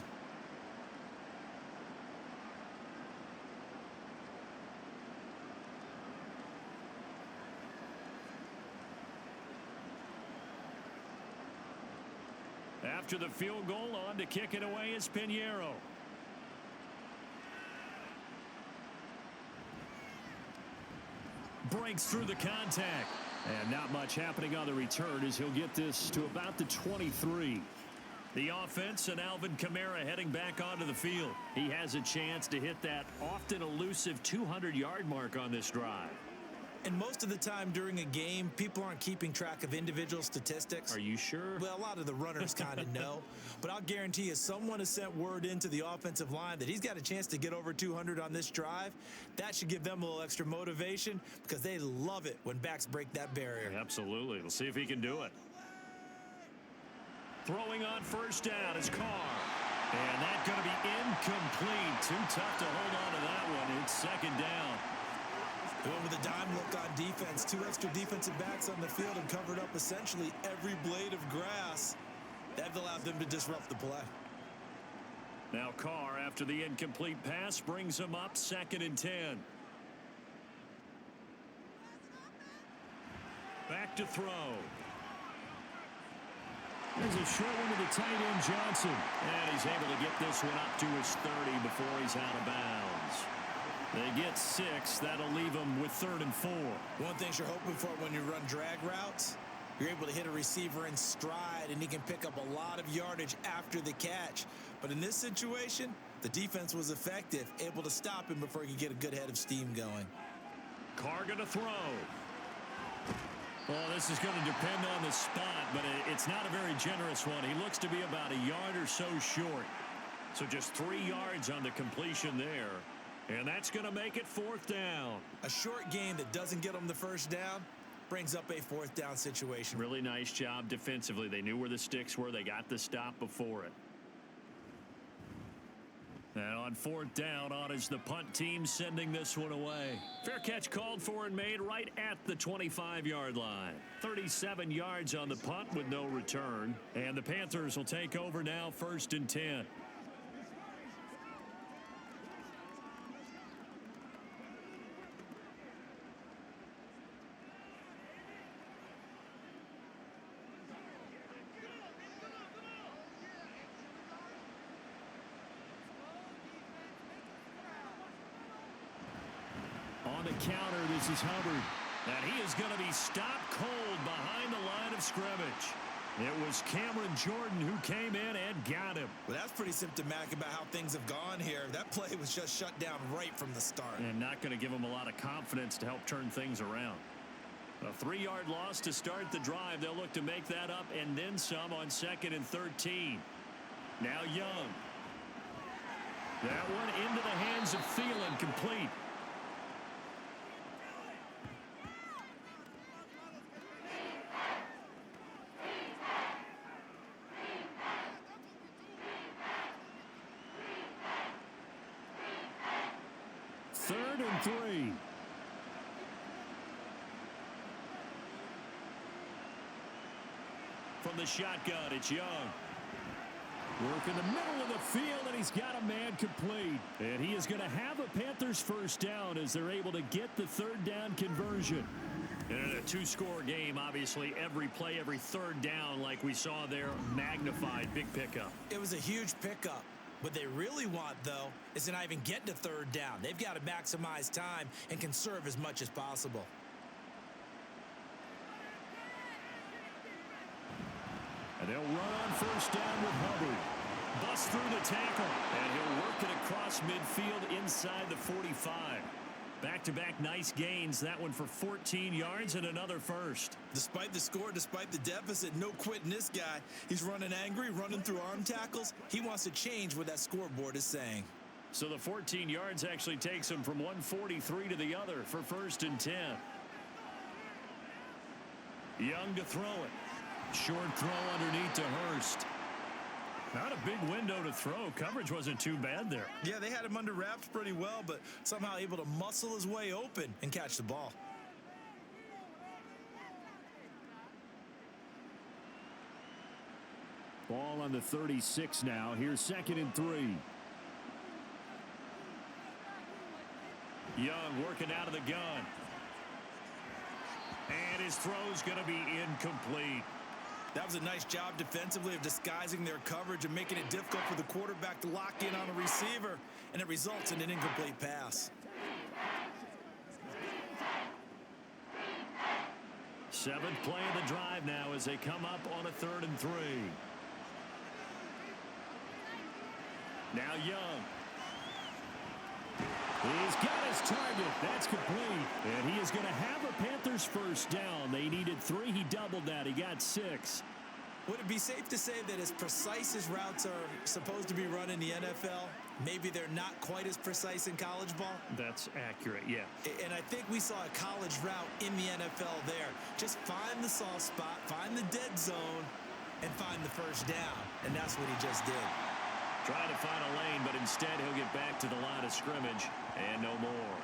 After the field goal, on to kick it away is Pinheiro. Breaks through the contact. And not much happening on the return as he'll get this to about the 23. The offense and Alvin Kamara heading back onto the field. He has a chance to hit that often elusive 200-yard mark on this drive. And most of the time during a game, people aren't keeping track of individual statistics. Are you sure? Well, a lot of the runners kind of know. But I'll guarantee you someone has sent word into the offensive line that he's got a chance to get over 200 on this drive. That should give them a little extra motivation because they love it when backs break that barrier. Absolutely. We'll see if he can do it. Throwing on first down is Carr. And that's going to be incomplete. Too tough to hold on to that one. It's 2nd down. Going with a dime look on defense. 2 extra defensive backs on the field and covered up essentially every blade of grass. That allowed them to disrupt the play. Now Carr, after the incomplete pass, brings him up 2nd and 10. Back to throw. There's a short one to the tight end, Johnson. And he's able to get this one up to his 30 before he's out of bounds. They get 6. That'll leave them with 3rd and 4. One thing you're hoping for when you run drag routes, you're able to hit a receiver in stride, and he can pick up a lot of yardage after the catch. But in this situation, the defense was effective, able to stop him before he could get a good head of steam going. Carr going to throw. Well, this is going to depend on the spot, but it's not a very generous one. He looks to be about a yard or so short. So just 3 yards on the completion there. And that's going to make it 4th down. A short game that doesn't get them the first down brings up a 4th down situation. Really nice job defensively. They knew where the sticks were. They got the stop before it. And on 4th down, on is the punt team sending this one away. Fair catch called for and made right at the 25-yard line. 37 yards on the punt with no return. And the Panthers will take over now, 1st and 10. On the counter, this is Hubbard. And he is going to be stopped cold behind the line of scrimmage. It was Cameron Jordan who came in and got him. Well, that's pretty symptomatic about how things have gone here. That play was just shut down right from the start. And not going to give him a lot of confidence to help turn things around. A 3-yard loss to start the drive. They'll look to make that up and then some on 2nd and 13. Now Young. That one into the hands of Thielen, complete. Third and 3. From the shotgun, it's Young. Work in the middle of the field, and he's got a man complete. And he is going to have a Panthers 1st down as they're able to get the 3rd down conversion. And in a 2-score game, obviously, every play, every 3rd down, like we saw there, magnified. Big pickup. It was a huge pickup. What they really want, though, is to not even get to 3rd down. They've got to maximize time and conserve as much as possible. And they'll run on 1st down with Hubbard. Bust through the tackle, and he'll work it across midfield inside the 45. Back-to-back nice gains. That one for 14 yards and another first. Despite the score, despite the deficit, no quitting this guy. He's running angry, running through arm tackles. He wants to change what that scoreboard is saying. So the 14 yards actually takes him from 143 to the other for 1st and 10. Young to throw it. Short throw underneath to Hurst. Not a big window to throw. Coverage wasn't too bad there. Yeah, they had him under wraps pretty well, but somehow able to muscle his way open and catch the ball. Ball on the 36 now. Here's 2nd and 3. Young working out of the gun. And his throw's going to be incomplete. That was a nice job defensively of disguising their coverage and making it difficult for the quarterback to lock in on a receiver, and it results in an incomplete pass. 7th play of the drive now as they come up on a 3rd and 3. Now Young. He's got his target. That's complete. And he is going to have a Panthers 1st down. They needed 3. He doubled that. He got 6. Would it be safe to say that as precise as routes are supposed to be run in the NFL, maybe they're not quite as precise in college ball? That's accurate, yeah. And I think we saw a college route in the NFL there. Just find the soft spot, find the dead zone, and find the 1st down. And that's what he just did. Trying to find a lane, but instead he'll get back to the line of scrimmage and no more.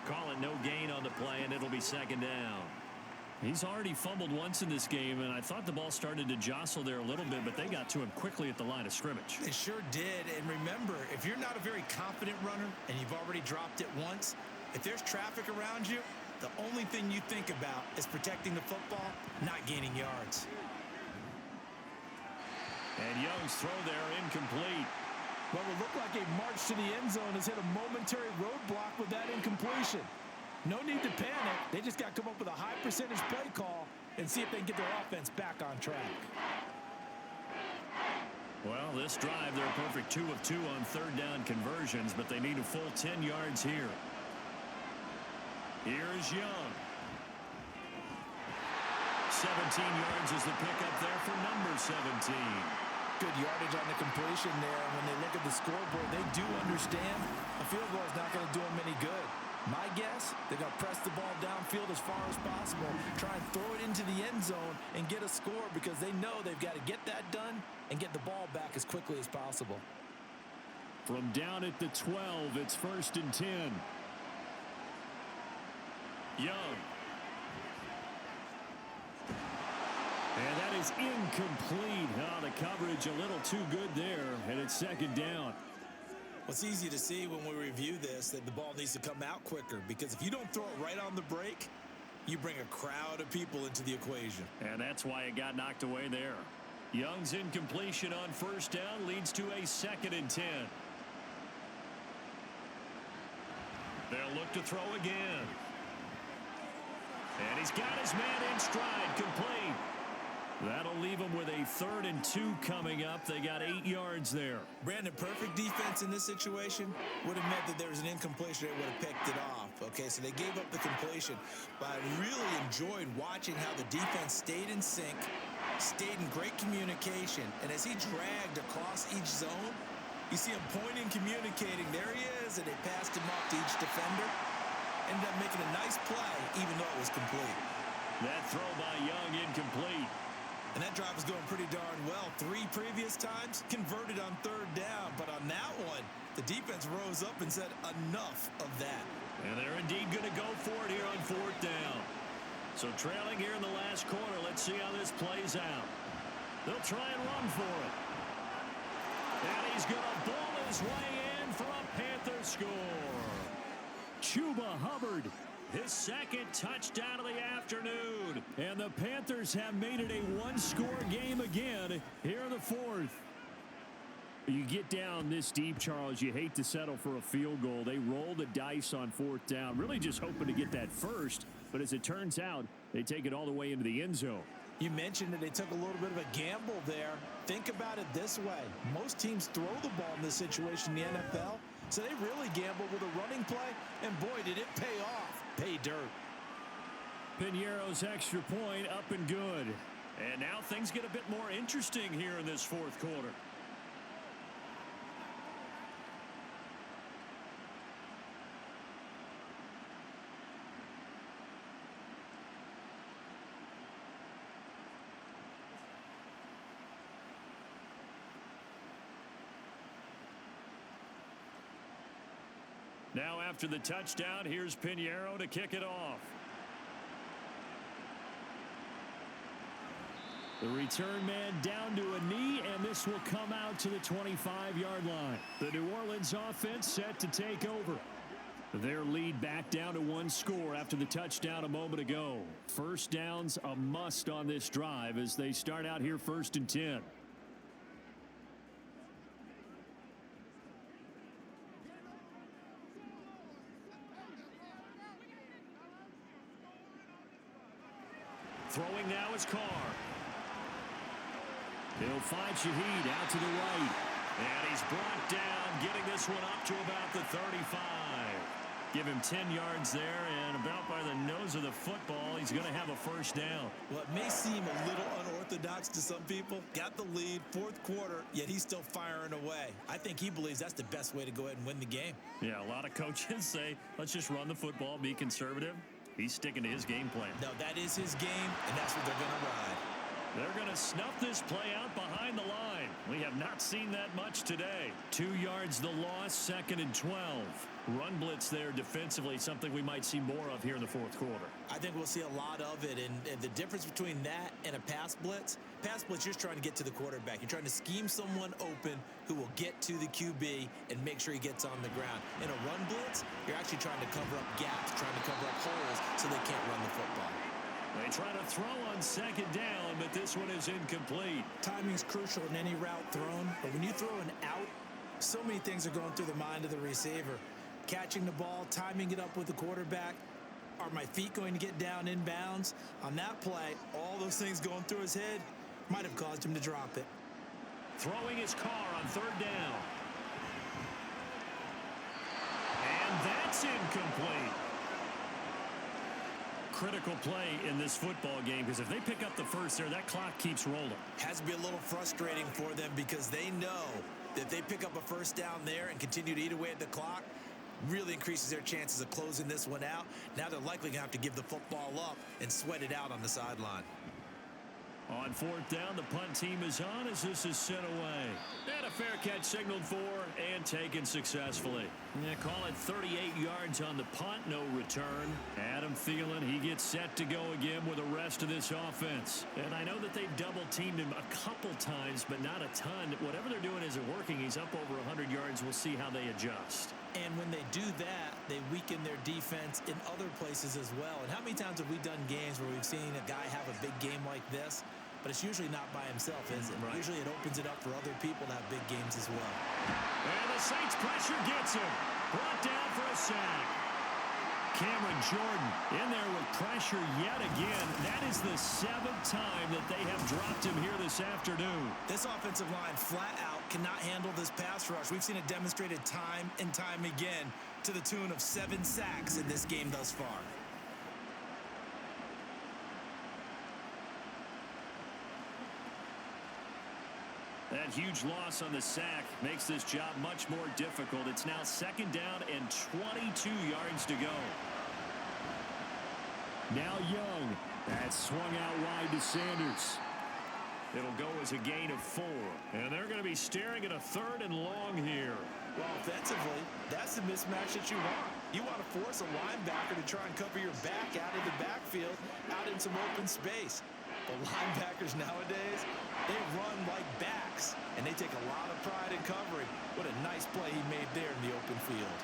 Call it no gain on the play, and it'll be 2nd down. He's already fumbled once in this game, and I thought the ball started to jostle there a little bit, but they got to him quickly at the line of scrimmage. They sure did. And remember, if you're not a very confident runner and you've already dropped it once, if there's traffic around you, the only thing you think about is protecting the football, not gaining yards. And Young's throw there incomplete. What will look like a march to the end zone has hit a momentary roadblock with that incompletion. No need to panic. They just got to come up with a high percentage play call and see if they can get their offense back on track. Well, this drive, they're a perfect 2 of 2 on 3rd down conversions, but they need a full 10 yards here. Here's Young. 17 yards is the pickup there for number 17. Good yardage on the completion there. And when they look at the scoreboard, they do understand a field goal is not going to do them any good. My guess, they're going to press the ball downfield as far as possible, try and throw it into the end zone and get a score because they know they've got to get that done and get the ball back as quickly as possible. From down at the 12, it's 1st and 10. Young. And that is incomplete. Oh, the coverage a little too good there, and it's 2nd down. Well, it's easy to see when we review this that the ball needs to come out quicker because if you don't throw it right on the break, you bring a crowd of people into the equation. And that's why it got knocked away there. Young's incompletion on 1st down leads to a 2nd and 10. They'll look to throw again. And he's got his man in stride, complete. That'll leave them with a 3rd and 2 coming up. They got 8 yards there. Brandon, perfect defense in this situation would have meant that there was an incompletion. They would have picked it off. Okay, so they gave up the completion. But I really enjoyed watching how the defense stayed in sync, stayed in great communication. And as he dragged across each zone, you see him pointing, communicating. There he is, and they passed him off to each defender. Ended up making a nice play, even though it was complete. That throw by Young incomplete. And that drive was going pretty darn well. 3 previous times converted on 3rd down. But on that one, the defense rose up and said enough of that. And they're indeed going to go for it here on 4th down. So trailing here in the last quarter, let's see how this plays out. They'll try and run for it. And he's going to ball his way in for a Panther score. Chuba Hubbard, his 2nd touchdown of the afternoon. And the Panthers have made it a 1-score game again here in the 4th. You get down this deep, Charles, you hate to settle for a field goal. They roll the dice on 4th down, really just hoping to get that first. But as it turns out, they take it all the way into the end zone. You mentioned that they took a little bit of a gamble there. Think about it this way. Most teams throw the ball in this situation in the NFL. So they really gambled with a running play, and boy, did it pay off. Pay dirt. Piñeiro's extra point up and good. And now things get a bit more interesting here in this 4th quarter. Now after the touchdown, here's Piñeiro to kick it off. The return man down to a knee, and this will come out to the 25-yard line. The New Orleans offense set to take over. Their lead back down to 1 score after the touchdown a moment ago. 1st down's a must on this drive as they start out here 1st and 10. Throwing now is Carr. He'll find Shaheed out to the right. And he's brought down, getting this one up to about the 35. Give him 10 yards there, and about by the nose of the football, he's going to have a 1st down. Well, it may seem a little unorthodox to some people. Got the lead, 4th quarter, yet he's still firing away. I think he believes that's the best way to go ahead and win the game. Yeah, a lot of coaches say, let's just run the football, be conservative. He's sticking to his game plan. No, that is his game, and that's what they're going to ride. They're going to snuff this play out behind the line. We have not seen that much today. 2 yards the loss, 2nd and 12. Run blitz there defensively, something we might see more of here in the 4th quarter. I think we'll see a lot of it, and the difference between that and a pass blitz, you're just trying to get to the quarterback. You're trying to scheme someone open who will get to the QB and make sure he gets on the ground. In a run blitz, you're actually trying to cover up gaps, trying to cover up holes so they can't run the football. They try to throw on 2nd down, but this one is incomplete. Timing's crucial in any route thrown, but when you throw an out, so many things are going through the mind of the receiver. Catching the ball, timing it up with the quarterback. Are my feet going to get down in bounds? On that play, all those things going through his head might have caused him to drop it. Throwing his Carr on 3rd down. And that's incomplete. critical play in this football game because if they pick up the first there, that clock keeps rolling. Has to be a little frustrating for them because they know that if they pick up a first down there and continue to eat away at the clock, really increases their chances of closing this one out. Now they're likely going to have to give the football up and sweat it out on the sideline. On fourth down, the punt team is on as this is sent away. And a fair catch signaled for and taken successfully. Yeah, call it 38 yards on the punt, no return. Adam Thielen, he gets set to go again with the rest of this offense. And I know that they've double-teamed him a couple times, but not a ton. Whatever they're doing isn't working. He's up over 100 yards. We'll see how they adjust. And when they do that, they weaken their defense in other places as well. And how many times have we done games where we've seen a guy have a big game like this? But it's usually not by himself, is it? Right. Usually it opens it up for other people to have big games as well. And the Saints pressure gets him. Brought down for a sack. Cameron Jordan in there with pressure yet again. That is the 7th time that they have dropped him here this afternoon. This offensive line flat out cannot handle this pass rush. We've seen it demonstrated time and time again to the tune of 7 sacks in this game thus far. That huge loss on the sack makes this job much more difficult. It's now 2nd down and 22 yards to go. Now Young. That's swung out wide to Sanders. It'll go as a gain of 4. And they're going to be staring at a 3rd and long here. Well, offensively, that's the mismatch that you want. You want to force a linebacker to try and cover your back out of the backfield, out in some open space. The linebackers nowadays, they run like backs, and they take a lot of pride in covering. What a nice play he made there in the open field.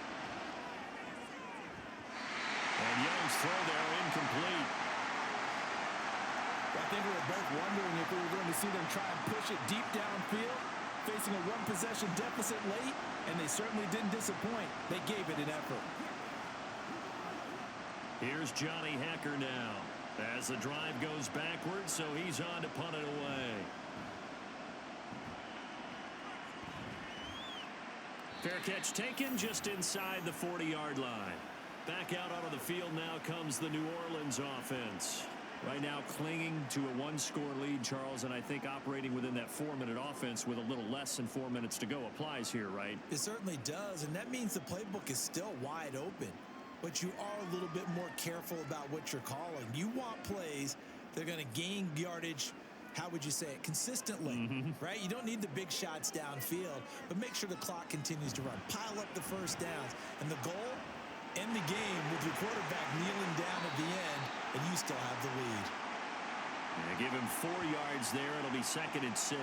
And Young's throw there incomplete. I think we were both wondering if we were going to see them try and push it deep downfield, facing a 1-possession deficit late, and they certainly didn't disappoint. They gave it an effort. Here's Johnny Hecker now. As the drive goes backwards, so he's on to punt it away. Fair catch taken just inside the 40-yard line. Back out onto the field now comes the New Orleans offense. Right now clinging to a 1-score lead, Charles, and I think operating within that 4-minute offense with a little less than 4 minutes to go applies here, right? It certainly does, and that means the playbook is still wide open. But you are a little bit more careful about what you're calling. You want plays that are going to gain yardage, how would you say it, consistently, right? You don't need the big shots downfield, but make sure the clock continues to run. Pile up the first downs. And the goal, end the game with your quarterback kneeling down at the end, and you still have the lead. Yeah, give him 4 yards there. It'll be 2nd and 6.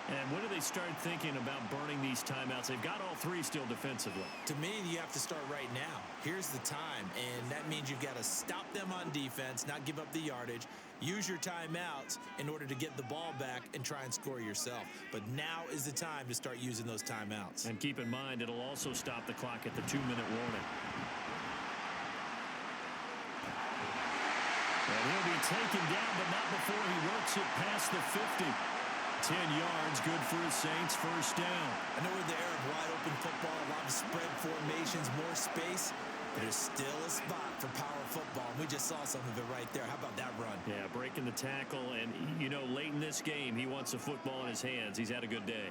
And when do they start thinking about burning these timeouts? They've got all 3 still defensively. To me, you have to start right now. Here's the time, and that means you've got to stop them on defense, not give up the yardage, use your timeouts in order to get the ball back and try and score yourself. But now is the time to start using those timeouts. And keep in mind, it'll also stop the clock at the 2-minute warning. And he'll be taken down, but not before he works it past the 50. 10 yards, good for the Saints, first down. I know we're in the era of wide-open football, a lot of spread formations, more space, but there's still a spot for power football. We just saw some of it right there. How about that run? Yeah, breaking the tackle, and, you know, late in this game, he wants the football in his hands. He's had a good day.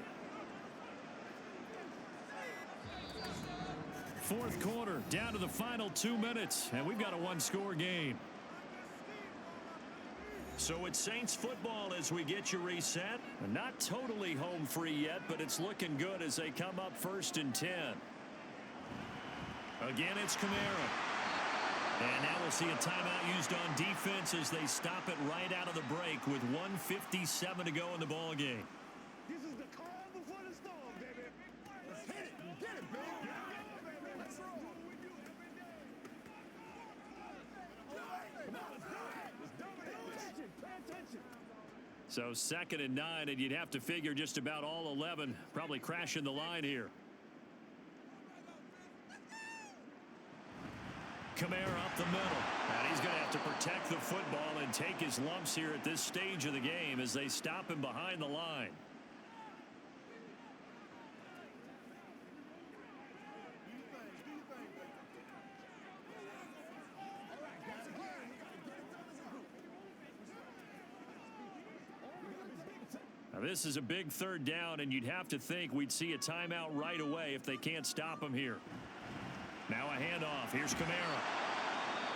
Fourth quarter, down to the final 2 minutes, and we've got a 1-score game. So it's Saints football as we get you reset. Not totally home free yet, but it's looking good as they come up 1st and 10. Again, it's Kamara. And now we'll see a timeout used on defense as they stop it right out of the break with 1:57 to go in the ball game. This is the calm before the storm, baby. Let's hit it. Get it, baby. Let's roll. Come on, let's do it. Let's do it. Pay attention. So 2nd and 9, and you'd have to figure just about all 11 probably crashing the line here. Kamara up the middle. And he's going to have to protect the football and take his lumps here at this stage of the game as they stop him behind the line. This is a big third down, and you'd have to think we'd see a timeout right away if they can't stop him here. Now a handoff. Here's Kamara.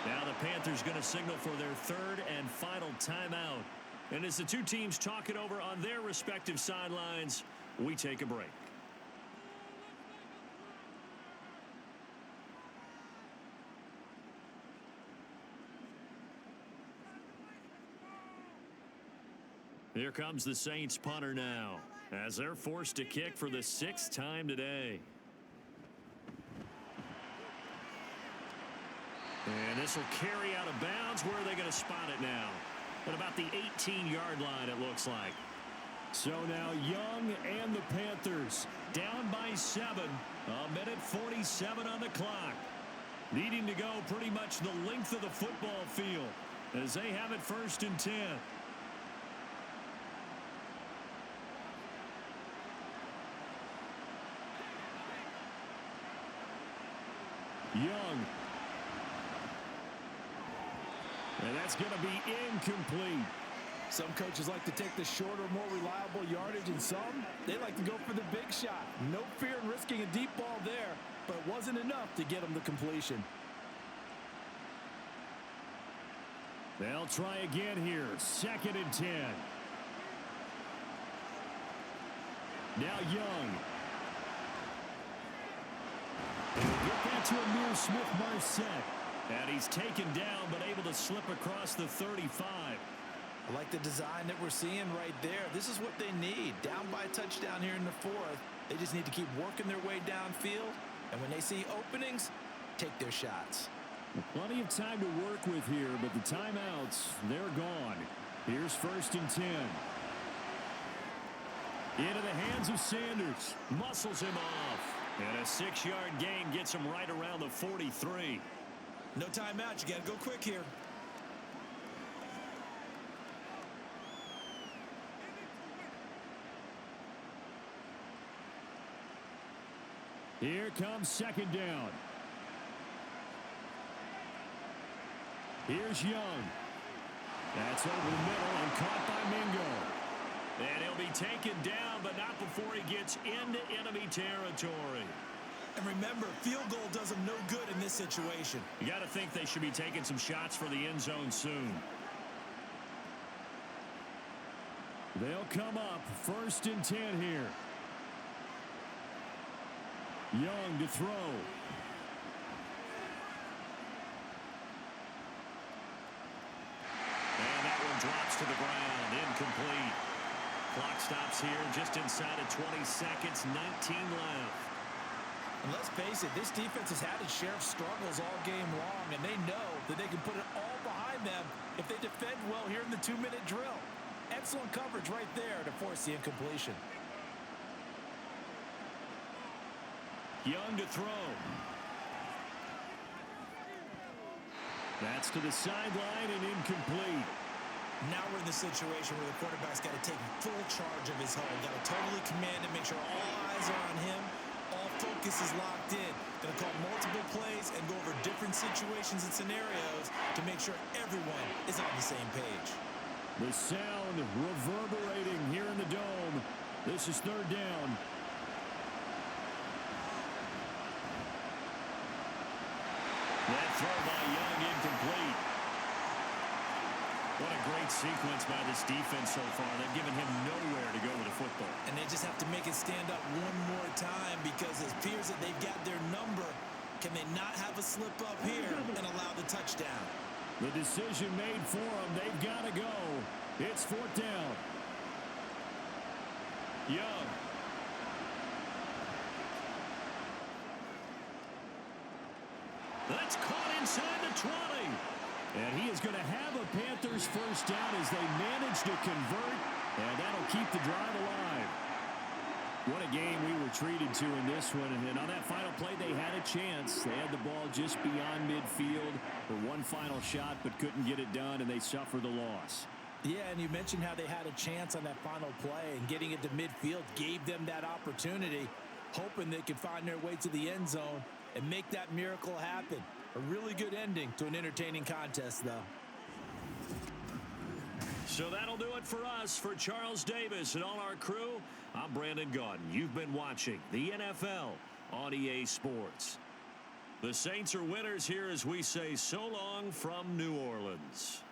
Now the Panthers going to signal for their third and final timeout. And as the two teams talk it over on their respective sidelines, we take a break. Here comes the Saints punter now, as they're forced to kick for the 6th time today. And this will carry out of bounds. Where are they going to spot it now? At about the 18-yard line, it looks like. So now Young and the Panthers down by 7. A minute 47 on the clock. Needing to go pretty much the length of the football field as they have it 1st and 10. Young. And that's going to be incomplete. Some coaches like to take the shorter, more reliable yardage, and some, they like to go for the big shot. No fear in risking a deep ball there, but it wasn't enough to get them the completion. They'll try again here. 2nd and 10. Now Young. And we'll get that to Amir Smith-Marset. And he's taken down, but able to slip across the 35. I like the design that we're seeing right there. This is what they need. Down by a touchdown here in the 4th. They just need to keep working their way downfield. And when they see openings, take their shots. Plenty of time to work with here, but the timeouts, they're gone. Here's 1st and 10. Into the hands of Sanders. Muscles him off. And a 6-yard gain gets him right around the 43. No timeout. You got to go quick here. Here comes 2nd down. Here's Young. That's over the middle and caught by Mingo. And he'll be taken down, but not before he gets into enemy territory. And remember, field goal does them no good in this situation. You got to think they should be taking some shots for the end zone soon. They'll come up 1st and 10 here. Young to throw. And that one drops to the ground. Incomplete. Clock stops here just inside of 20 seconds. 19 left. And let's face it, this defense has had its share of struggles all game long, and they know that they can put it all behind them if they defend well here in the 2-minute drill. Excellent coverage right there to force the incompletion. Young to throw. That's to the sideline and incomplete. Now we're in the situation where the quarterback's got to take full charge of his home. Got to totally command it, make sure all eyes are on him. All focus is locked in. Going to call multiple plays and go over different situations and scenarios to make sure everyone is on the same page. The sound reverberating here in the dome. This is 3rd down. That throw by Young incomplete. What a great sequence by this defense so far. They've given him nowhere to go with the football. And they just have to make it stand up one more time because it appears that they've got their number. Can they not have a slip up here and allow the touchdown? The decision made for them. They've got to go. It's 4th down. Young. That's caught inside the 20. And he is going to have a Panthers 1st down as they manage to convert. And that'll keep the drive alive. What a game we were treated to in this one. And on that final play, they had a chance. They had the ball just beyond midfield for one final shot, but couldn't get it done, and they suffered the loss. Yeah, and you mentioned how they had a chance on that final play, and getting it to midfield gave them that opportunity, hoping they could find their way to the end zone and make that miracle happen. A really good ending to an entertaining contest, though. So that'll do it for us. For Charles Davis and all our crew, I'm Brandon Gaudin. You've been watching the NFL on EA Sports. The Saints are winners here as we say so long from New Orleans.